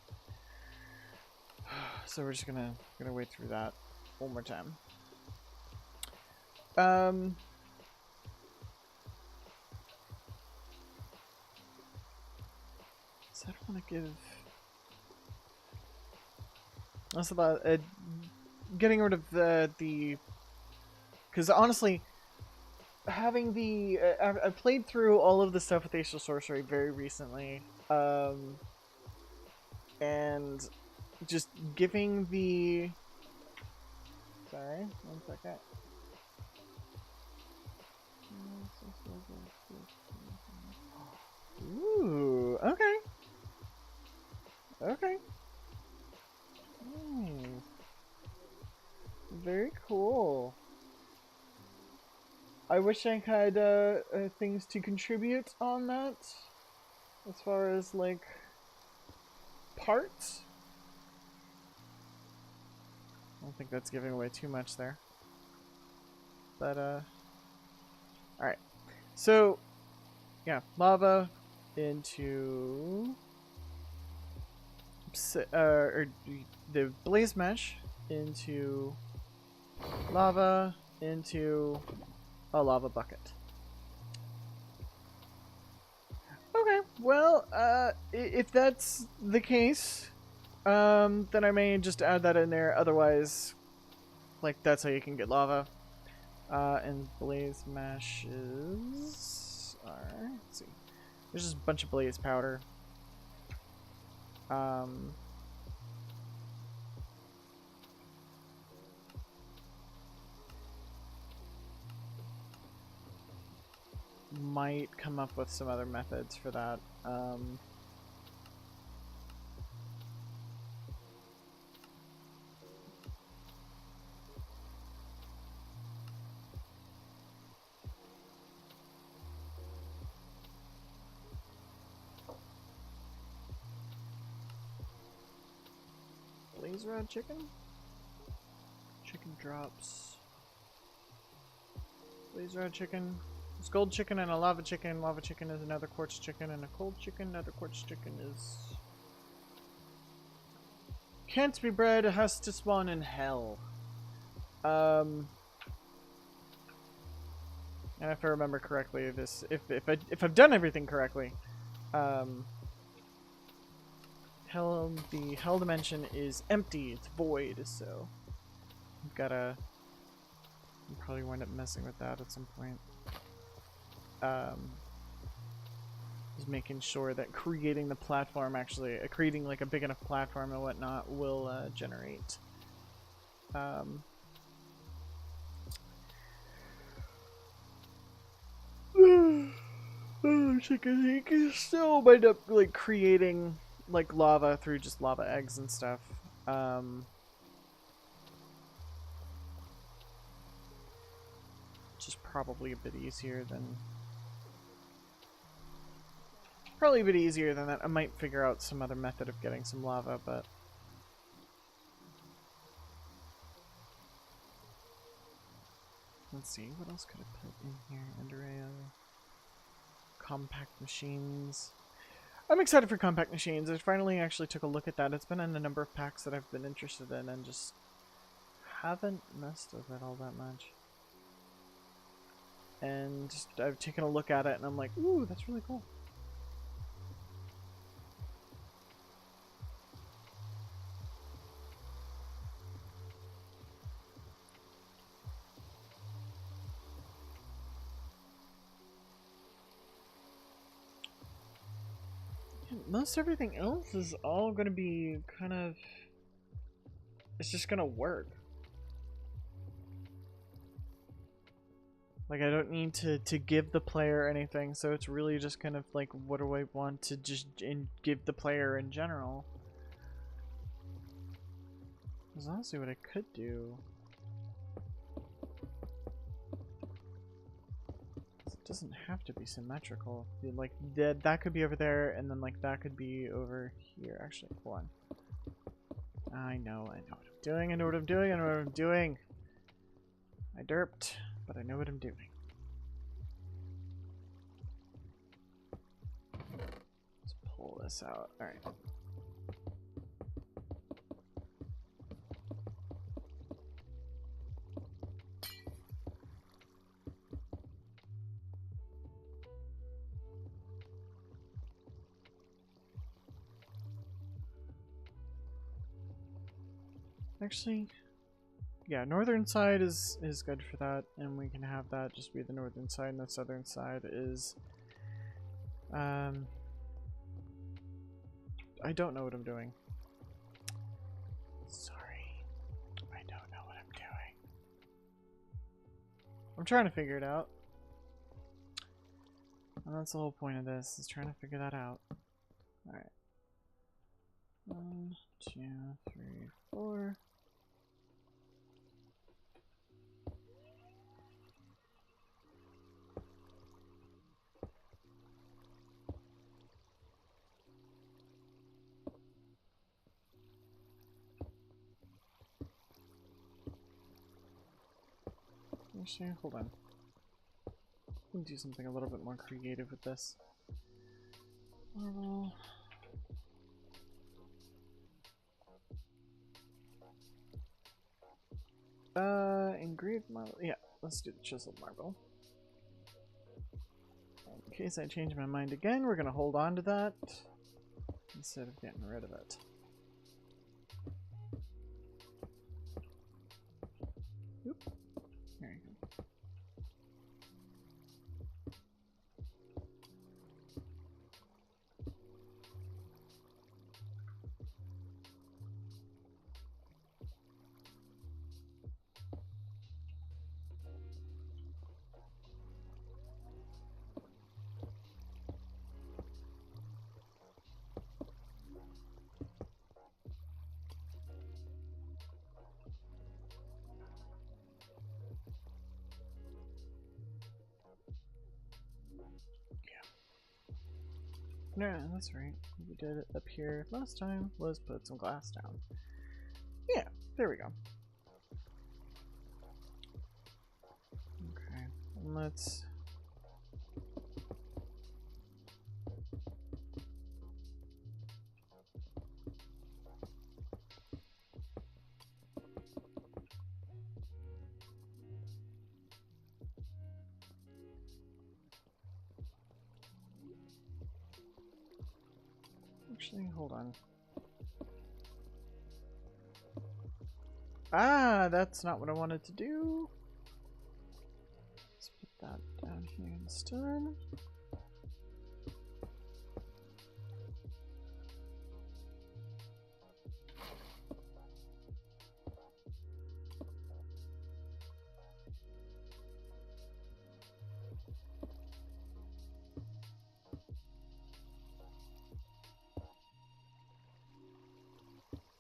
So we're just gonna wait through that one more time. So I don't want to give. That's about getting rid of the. Because honestly, having the I've played through all of the stuff with Ancient Sorcery very recently, and just giving the. Sorry, 1 second. Ooh, okay. Okay. Very cool. I wish I had things to contribute on that, as far as like parts. I don't think that's giving away too much there. But alright. So yeah, lava into or the blaze mesh into lava into a lava bucket. Okay, well, if that's the case, then I may just add that in there. Otherwise, like, that's how you can get lava. And blaze meshes are, let's see, there's just a bunch of blaze powder. Might come up with some other methods for that. Blaze rod chicken? Chicken drops. Blaze rod chicken. It's gold chicken and a lava chicken. Lava chicken is another quartz chicken, and a cold chicken. Another quartz chicken is. Can't be bred, it has to spawn in hell. And if I remember correctly, this if I've done everything correctly, the hell dimension is empty, it's void, so I've gotta probably wind up messing with that at some point. Just making sure that creating the platform actually, creating like a big enough platform and whatnot will generate. Chicken, you can still wind up like creating like lava through just lava eggs and stuff. Just probably a bit easier than. Probably a bit easier than that. I might figure out some other method of getting some lava, but. Let's see, what else could I put in here? Andrea. Compact machines. I'm excited for compact machines. I finally actually took a look at that. It's been in a number of packs that I've been interested in and just haven't messed with it all that much. And just, I've taken a look at it and I'm like, ooh, that's really cool. Most everything else is all going to be kind of... It's just going to work. Like, I don't need to give the player anything, so it's really just kind of like, what do I want to just give the player in general? Because honestly, what I could do... It doesn't have to be symmetrical. Like, that could be over there, and then, like, that could be over here. Actually, hold on. I know what I'm doing, I know what I'm doing, I know what I'm doing! I derped, but I know what I'm doing. Let's pull this out. Alright. Actually, yeah, northern side is good for that, and we can have that just be the northern side, and the southern side is... I don't know what I'm doing. Sorry. I don't know what I'm doing. I'm trying to figure it out. And that's the whole point of this, is trying to figure that out. Alright. 1, 2, 3, 4. Actually, hold on. I can do something a little bit more creative with this. Engraved marble. Yeah, let's do the chiseled marble. In case I change my mind again, we're gonna hold on to that instead of getting rid of it. Oop. There you go. Yeah, that's right. What we did up here last time was put some glass down. Yeah, there we go. Okay, and let's... Actually, hold on. Ah, that's not what I wanted to do. Let's put that down here instead.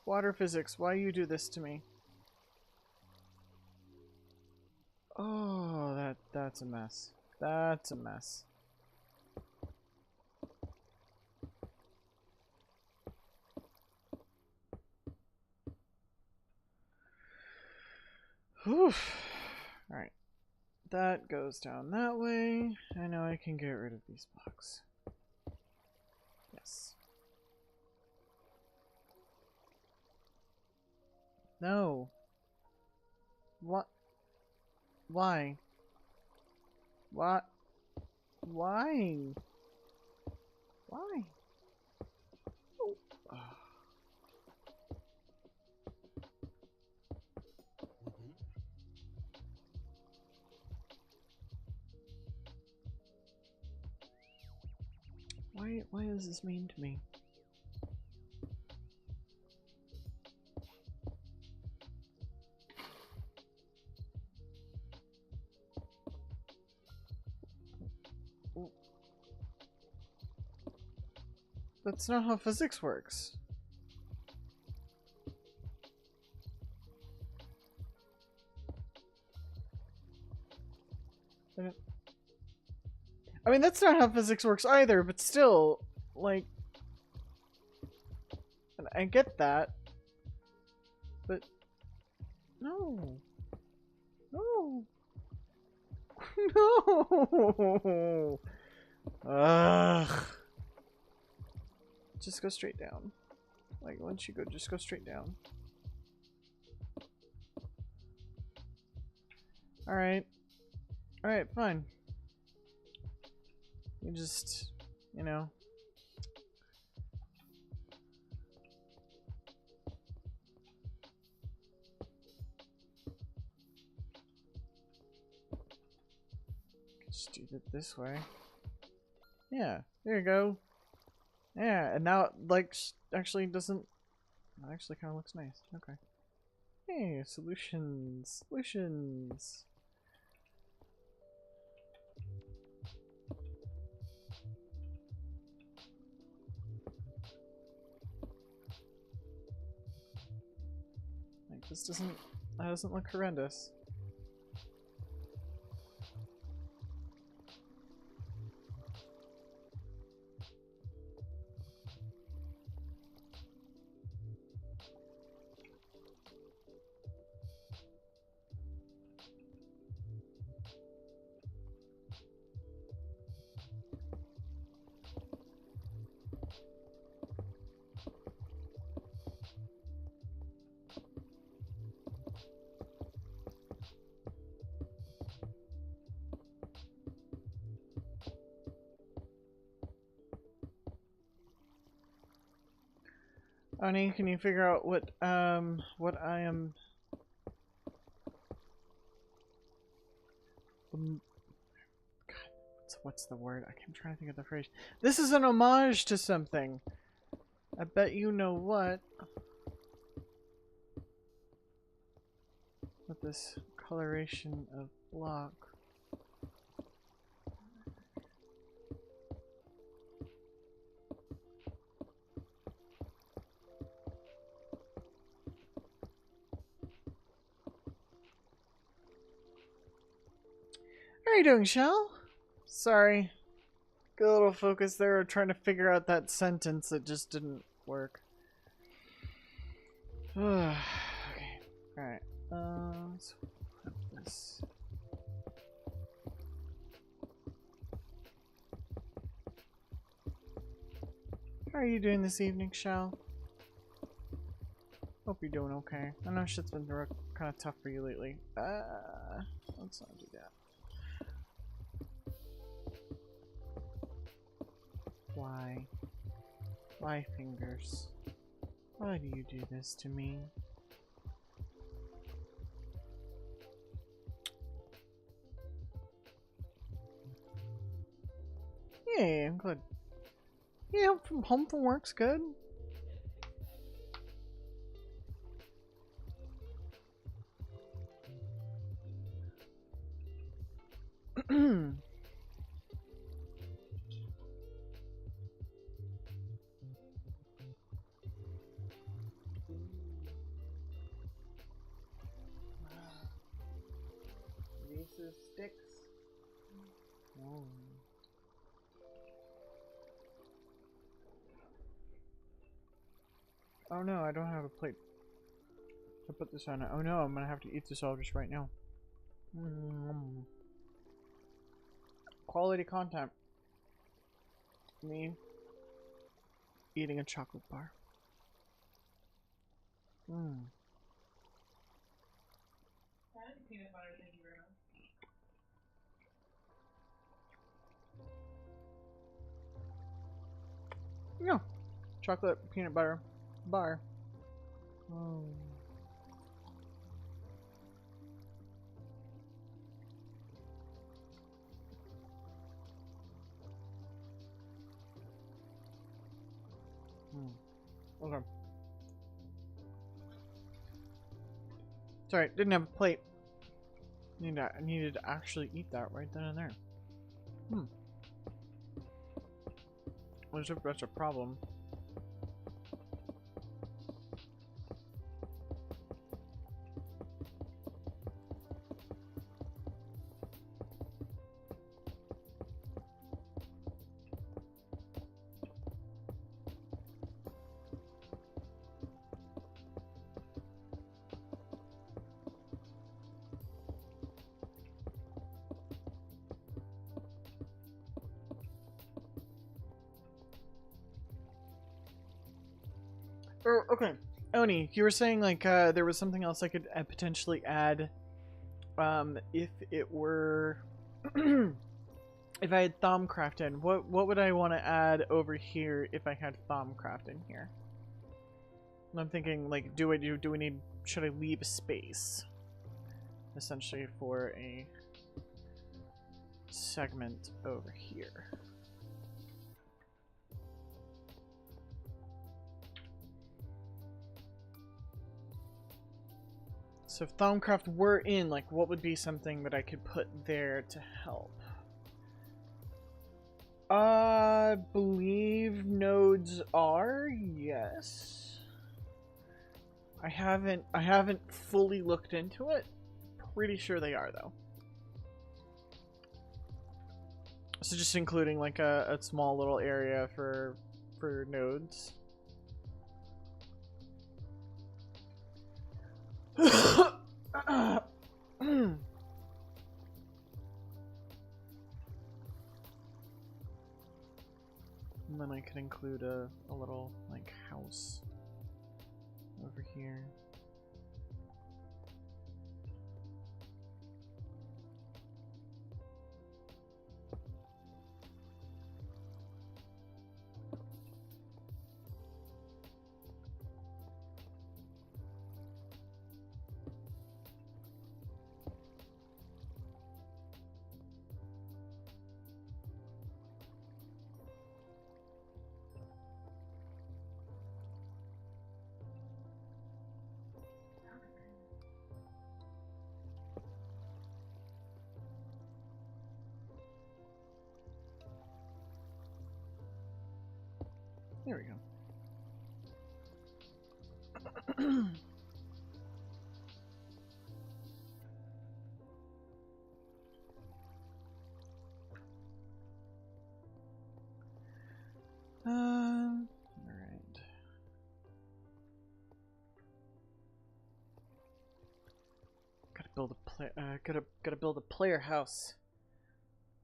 Water physics, why you do this to me? Oh, that's a mess. That's a mess. Whew. Alright. that goes down that way. I know I can get rid of these blocks. Yes. No. What? Why? What? Why? Why? Oh. Why is this mean to me? That's not how physics works. I mean, that's not how physics works either, but still, like, and I get that, but no, no, no. Ugh. Just go straight down. Like, once you go, just go straight down. Alright. Alright, fine. You just, you know. Just do it this way. Yeah, there you go. Yeah, and now it, like, actually doesn't... It actually kind of looks nice. Okay. Hey, solutions. Solutions. Like, this doesn't... That doesn't look horrendous. Ani, can you figure out what I am... God, what's the word? I'm trying to think of the phrase. This is an homage to something. I bet you know what. With this coloration of block. How are you doing, Shell? Sorry. Get a little focus there trying to figure out that sentence that just didn't work. Okay. Alright. Let's put this. How are you doing this evening, Shell? Hope you're doing okay. I know shit's been kind of tough for you lately. Let's not do that. Why? Why, Fingers? Why do you do this to me? Yeah, I'm good. Yeah, home from work's good. Reese's sticks. Oh. Oh no, I don't have a plate to put this on. Oh no, I'm gonna have to eat this all just right now. quality content. Me eating a chocolate bar. Mmm. Peanut butter, thank you very much. Yeah. Chocolate peanut butter bar. Mm. Okay. Sorry, didn't have a plate. I needed to actually eat that right then and there. As if that's a problem. Oh, okay. Oni, you were saying like there was something else I could potentially add if it were if I had Thaumcraft in. What would I want to add over here if I had Thaumcraft in here? And I'm thinking like do we need, should I leave a space essentially for a segment over here? So if Thaumcraft were in, like, what would be something that I could put there to help? I believe nodes are, yes. I haven't fully looked into it. Pretty sure they are though. So just including like a small little area for nodes. And then I could include a little like house over here. There we go. Alright. Gotta build a gotta build a player house.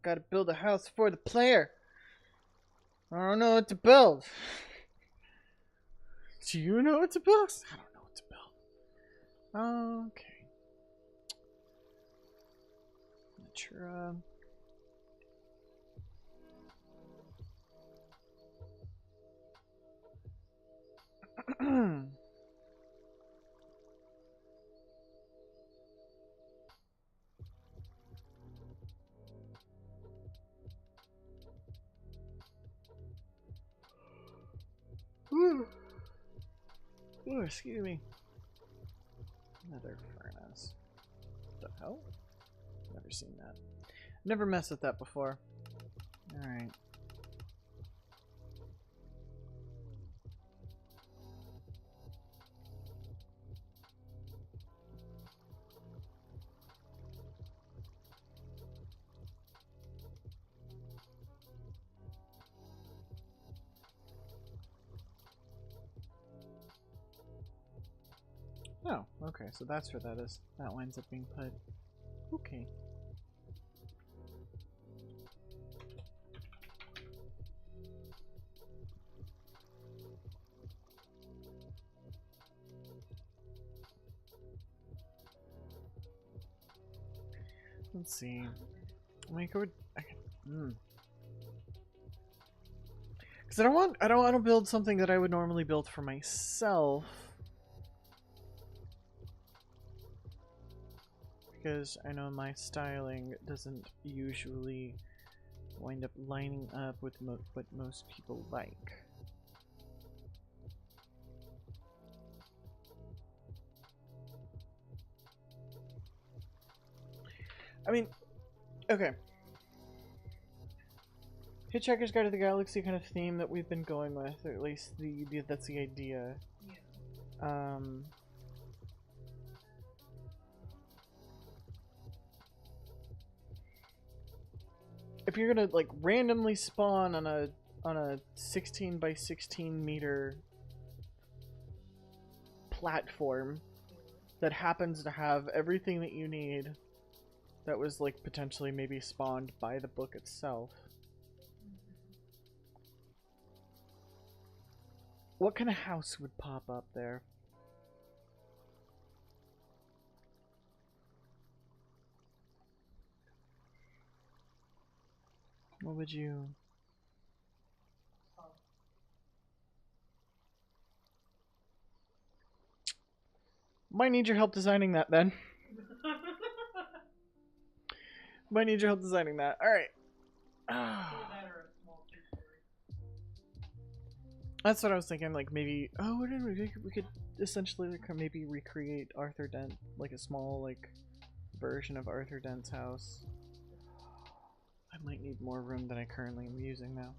Gotta build a house for the player. I don't know what to build. Do you know what to build? I don't know what to build. Okay. Natura. Ooh, excuse me. Another furnace. What the hell? Never seen that. Never messed with that before. Alright. Oh, okay, so that's where that is. That winds up being put. Okay. Let's see. I mean, go. Because I don't want to build something that I would normally build for myself. Because I know my styling doesn't usually wind up lining up with what most people like. I mean, okay. Hitchhiker's Guide to the Galaxy kind of theme that we've been going with, or at least that's the idea. Yeah. If you're gonna like randomly spawn on a 16 by 16 meter platform that happens to have everything that you need, that was like potentially maybe spawned by the book itself. What kind of house would pop up there? What would you... Might need your help designing that then. Might need your help designing that. Alright. That's what I was thinking, like maybe... Oh, we could essentially like, maybe recreate Arthur Dent, like a small like version of Arthur Dent's house. I might need more room than I currently am using now.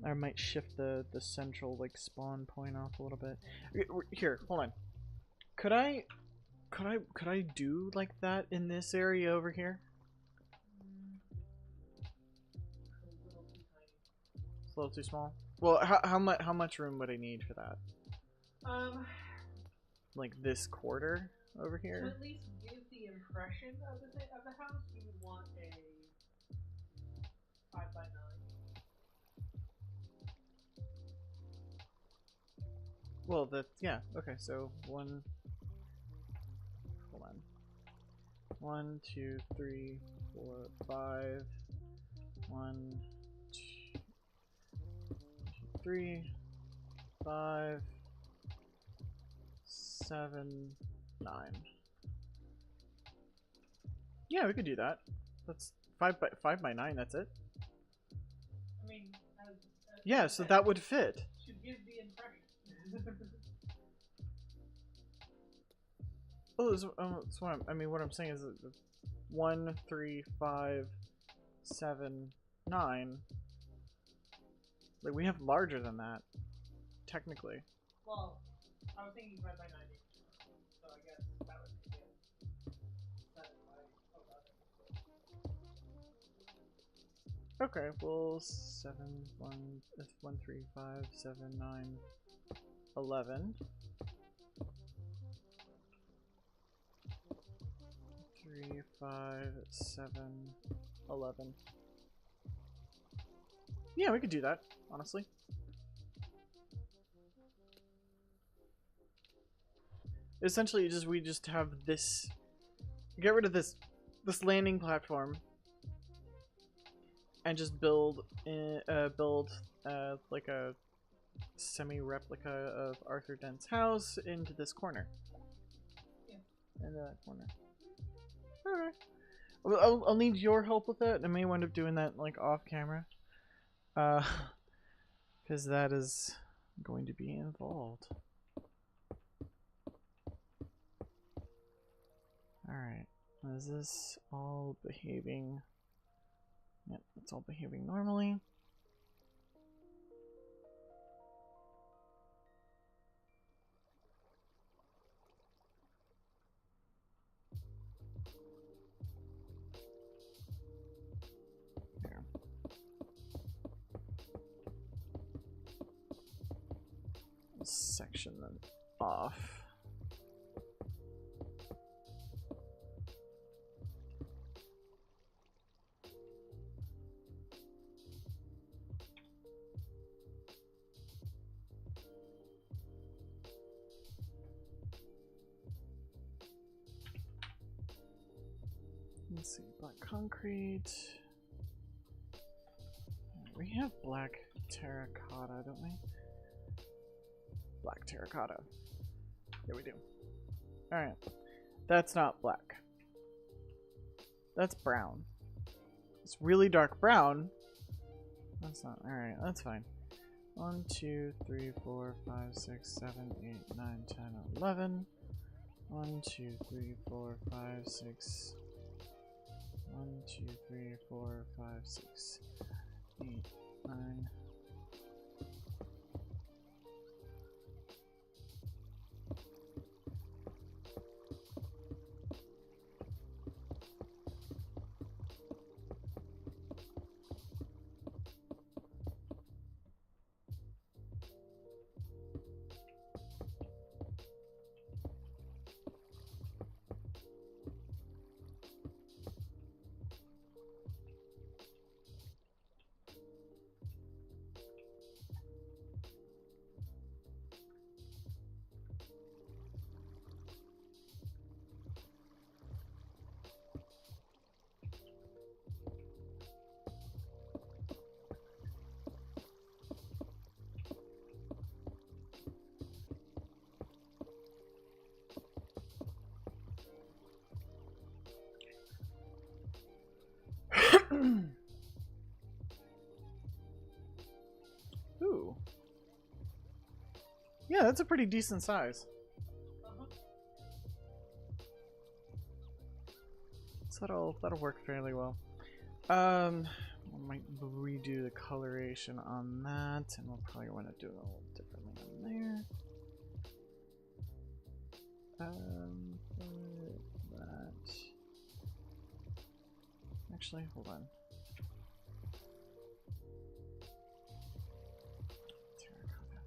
I might shift the central like spawn point off a little bit. Here, hold on. Could I do like that in this area over here? It's a little too small. Well, how much room would I need for that? Like this quarter over here. To at least give the impression of the house, you would want a 5x9. Well, yeah. Okay, so one. Hold on. 1, 2, 3, 4, 5. 1, 2, 3, 5, 7, 9. Yeah, we could do that. That's 5 by 9. That's it. I mean, yeah, so that would fit. Should give the impression. Oh, that's what what I'm saying is 1, 3, 5, 7, 9. Like we have larger than that, technically. Well, I was thinking 5x9, so I guess that would be it. 7 by 11. Okay, well, 7, 1, 3, 5, 7, 9, 11. 3, 5, 7, 11. Yeah, we could do that, honestly. Essentially, we just have this. Get rid of this landing platform, and just build like a semi-replica of Arthur Dent's house into this corner. Yeah. Into that corner. Alright. I'll need your help with that. I may wind up doing that like off camera. Because that is going to be involved. Alright. Is this all behaving? Yep, it's all behaving normally. There. Section them off. concrete. We have black terracotta, don't we? Black terracotta. Yeah, we do. Alright. That's not black. That's brown. It's really dark brown. That's not. Alright, that's fine. 1, 2, 3, 4, 5, 6, 7, 8, 9, 10, 11. 1, 2, 3, 4, 5, 6. 1, 2, 3, 4, 5, 6, 8, 9. Ooh. Yeah, that's a pretty decent size. So that'll work fairly well. We might redo the coloration on that, and we'll probably want to do it a little differently on there. Put that. Actually, hold on. Terracotta.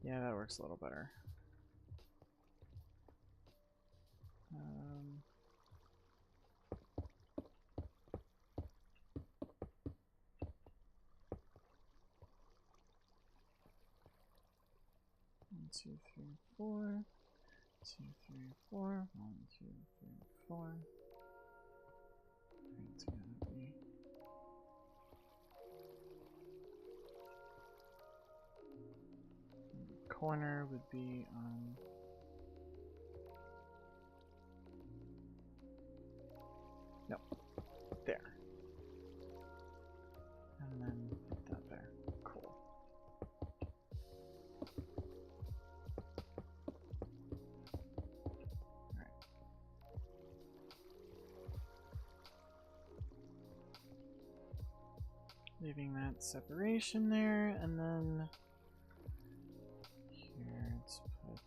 Yeah, that works a little better. 2, 3, 4. 2, 3, 4. 1, 2, 3, 4. It's gonna be the corner would be on no, there, and then put that there. Cool. Leaving that separation there, and then here let's put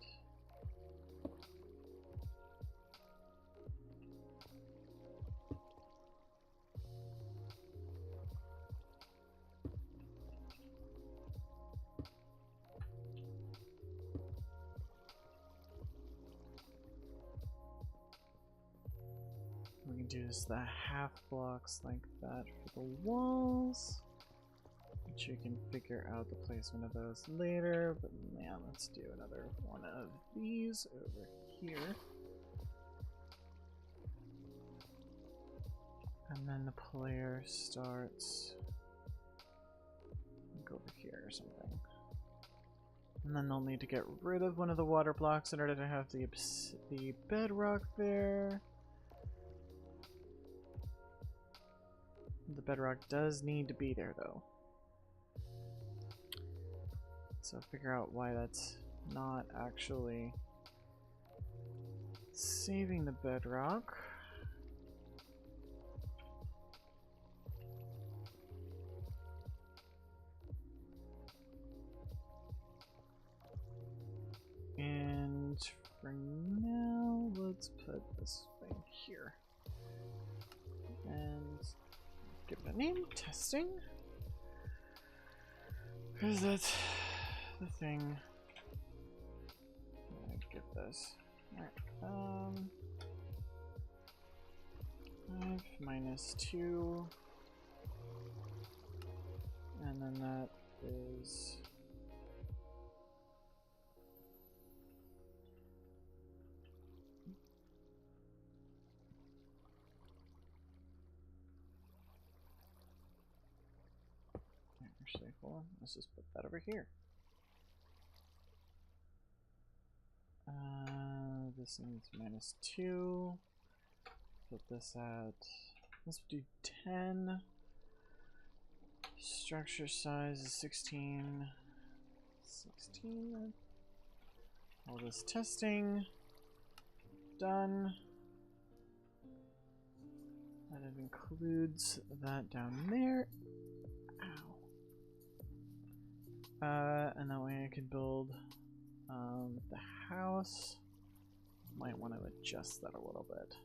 we can do is the half blocks like that for the walls. Which you can figure out the placement of those later, but yeah, let's do another one of these over here. And then the player starts like over here or something. And then they'll need to get rid of one of the water blocks in order to have the bedrock there. The bedrock does need to be there though. So figure out why that's not actually saving the bedrock. And for now, let's put this thing here. And give it a name, testing. Because that's the thing. I'm gonna get this. Alright, 5 minus 2 And then that is... Actually, hold on. Let's just put that over here. This needs -2. Put this at... Let's do 10. Structure size is 16. 16. All this testing. Done. And it includes that down there. Ow. And that way I can build the house. Might want to adjust that a little bit.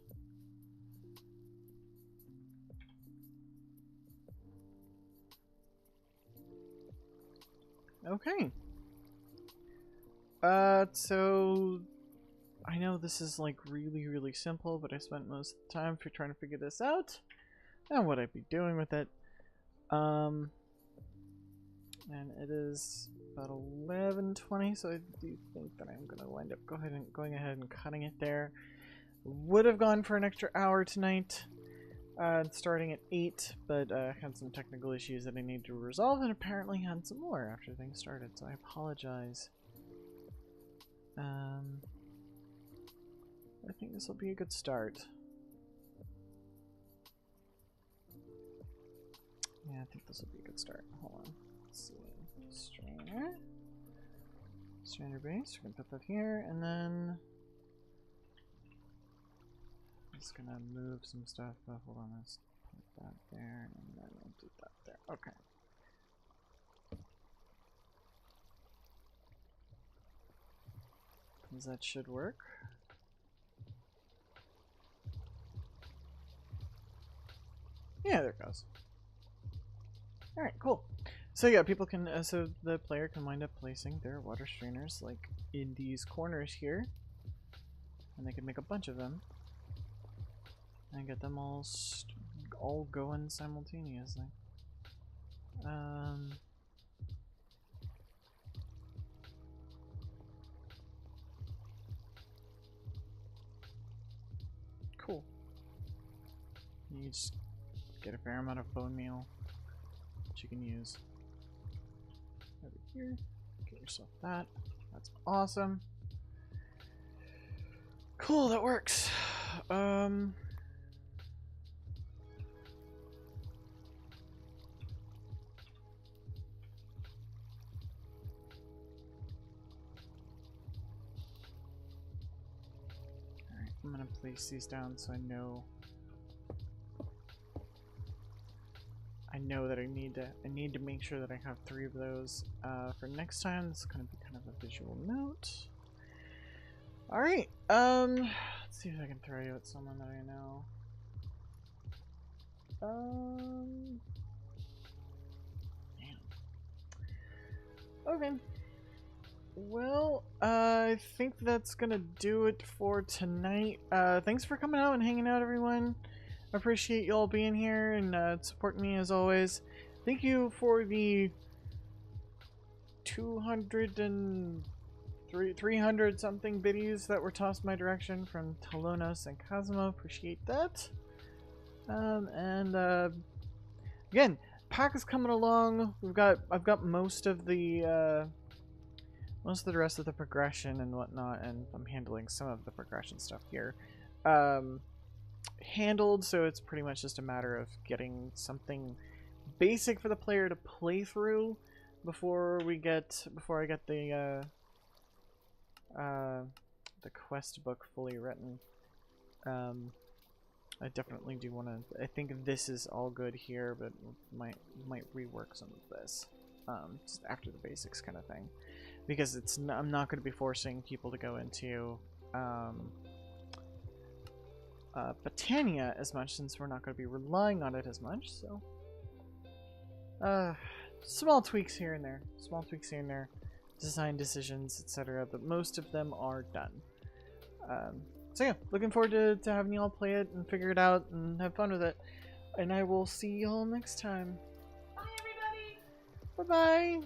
Okay. So I know this is like really simple, but I spent most of the time trying to figure this out and what I'd be doing with it. And it is about 11:20, so I do think that I'm gonna wind up going ahead and cutting it there. Would have gone for an extra hour tonight, starting at 8, but had some technical issues that I need to resolve, and apparently had some more after things started, so I apologize. I think this will be a good start. Yeah, I think this will be a good start. Hold on. Let's see. Strainer. Strainer base. We're gonna put that here, and then I'm just gonna move some stuff. But hold on, let's put that there, and then we'll do that there. Okay. Because that should work. Yeah, there it goes. Alright, cool. So yeah, people can, so the player can wind up placing their water strainers like in these corners here. And they can make a bunch of them. And get them all going simultaneously. Cool. You just get a fair amount of bone meal that you can use. Over here, get yourself that. That's awesome. Cool, that works. Alright, I'm gonna place these down so I know that I need to make sure that I have 3 of those for next time. This is gonna be kind of a visual note. Alright, let's see if I can throw you at someone that I know. Damn. Okay. Well, I think that's gonna do it for tonight. Thanks for coming out and hanging out, everyone. I appreciate you all being here and supporting me as always. Thank you for the 300 something biddies that were tossed my direction from Talonos and Cosmo. Appreciate that. Again, pack is coming along. I've got most of the rest of the progression and whatnot, and I'm handling some of the progression stuff here. Handled, so it's pretty much just a matter of getting something basic for the player to play through before I get the quest book fully written. I definitely do want to. I think this is all good here, but might rework some of this just after the basics kind of thing, because I'm not going to be forcing people to go into Botania as much, since we're not going to be relying on it as much. So small tweaks here and there, design decisions, etc., but most of them are done. So yeah, looking forward to having y'all play it and figure it out and have fun with it, and I will see y'all next time. Bye, everybody! Bye-bye.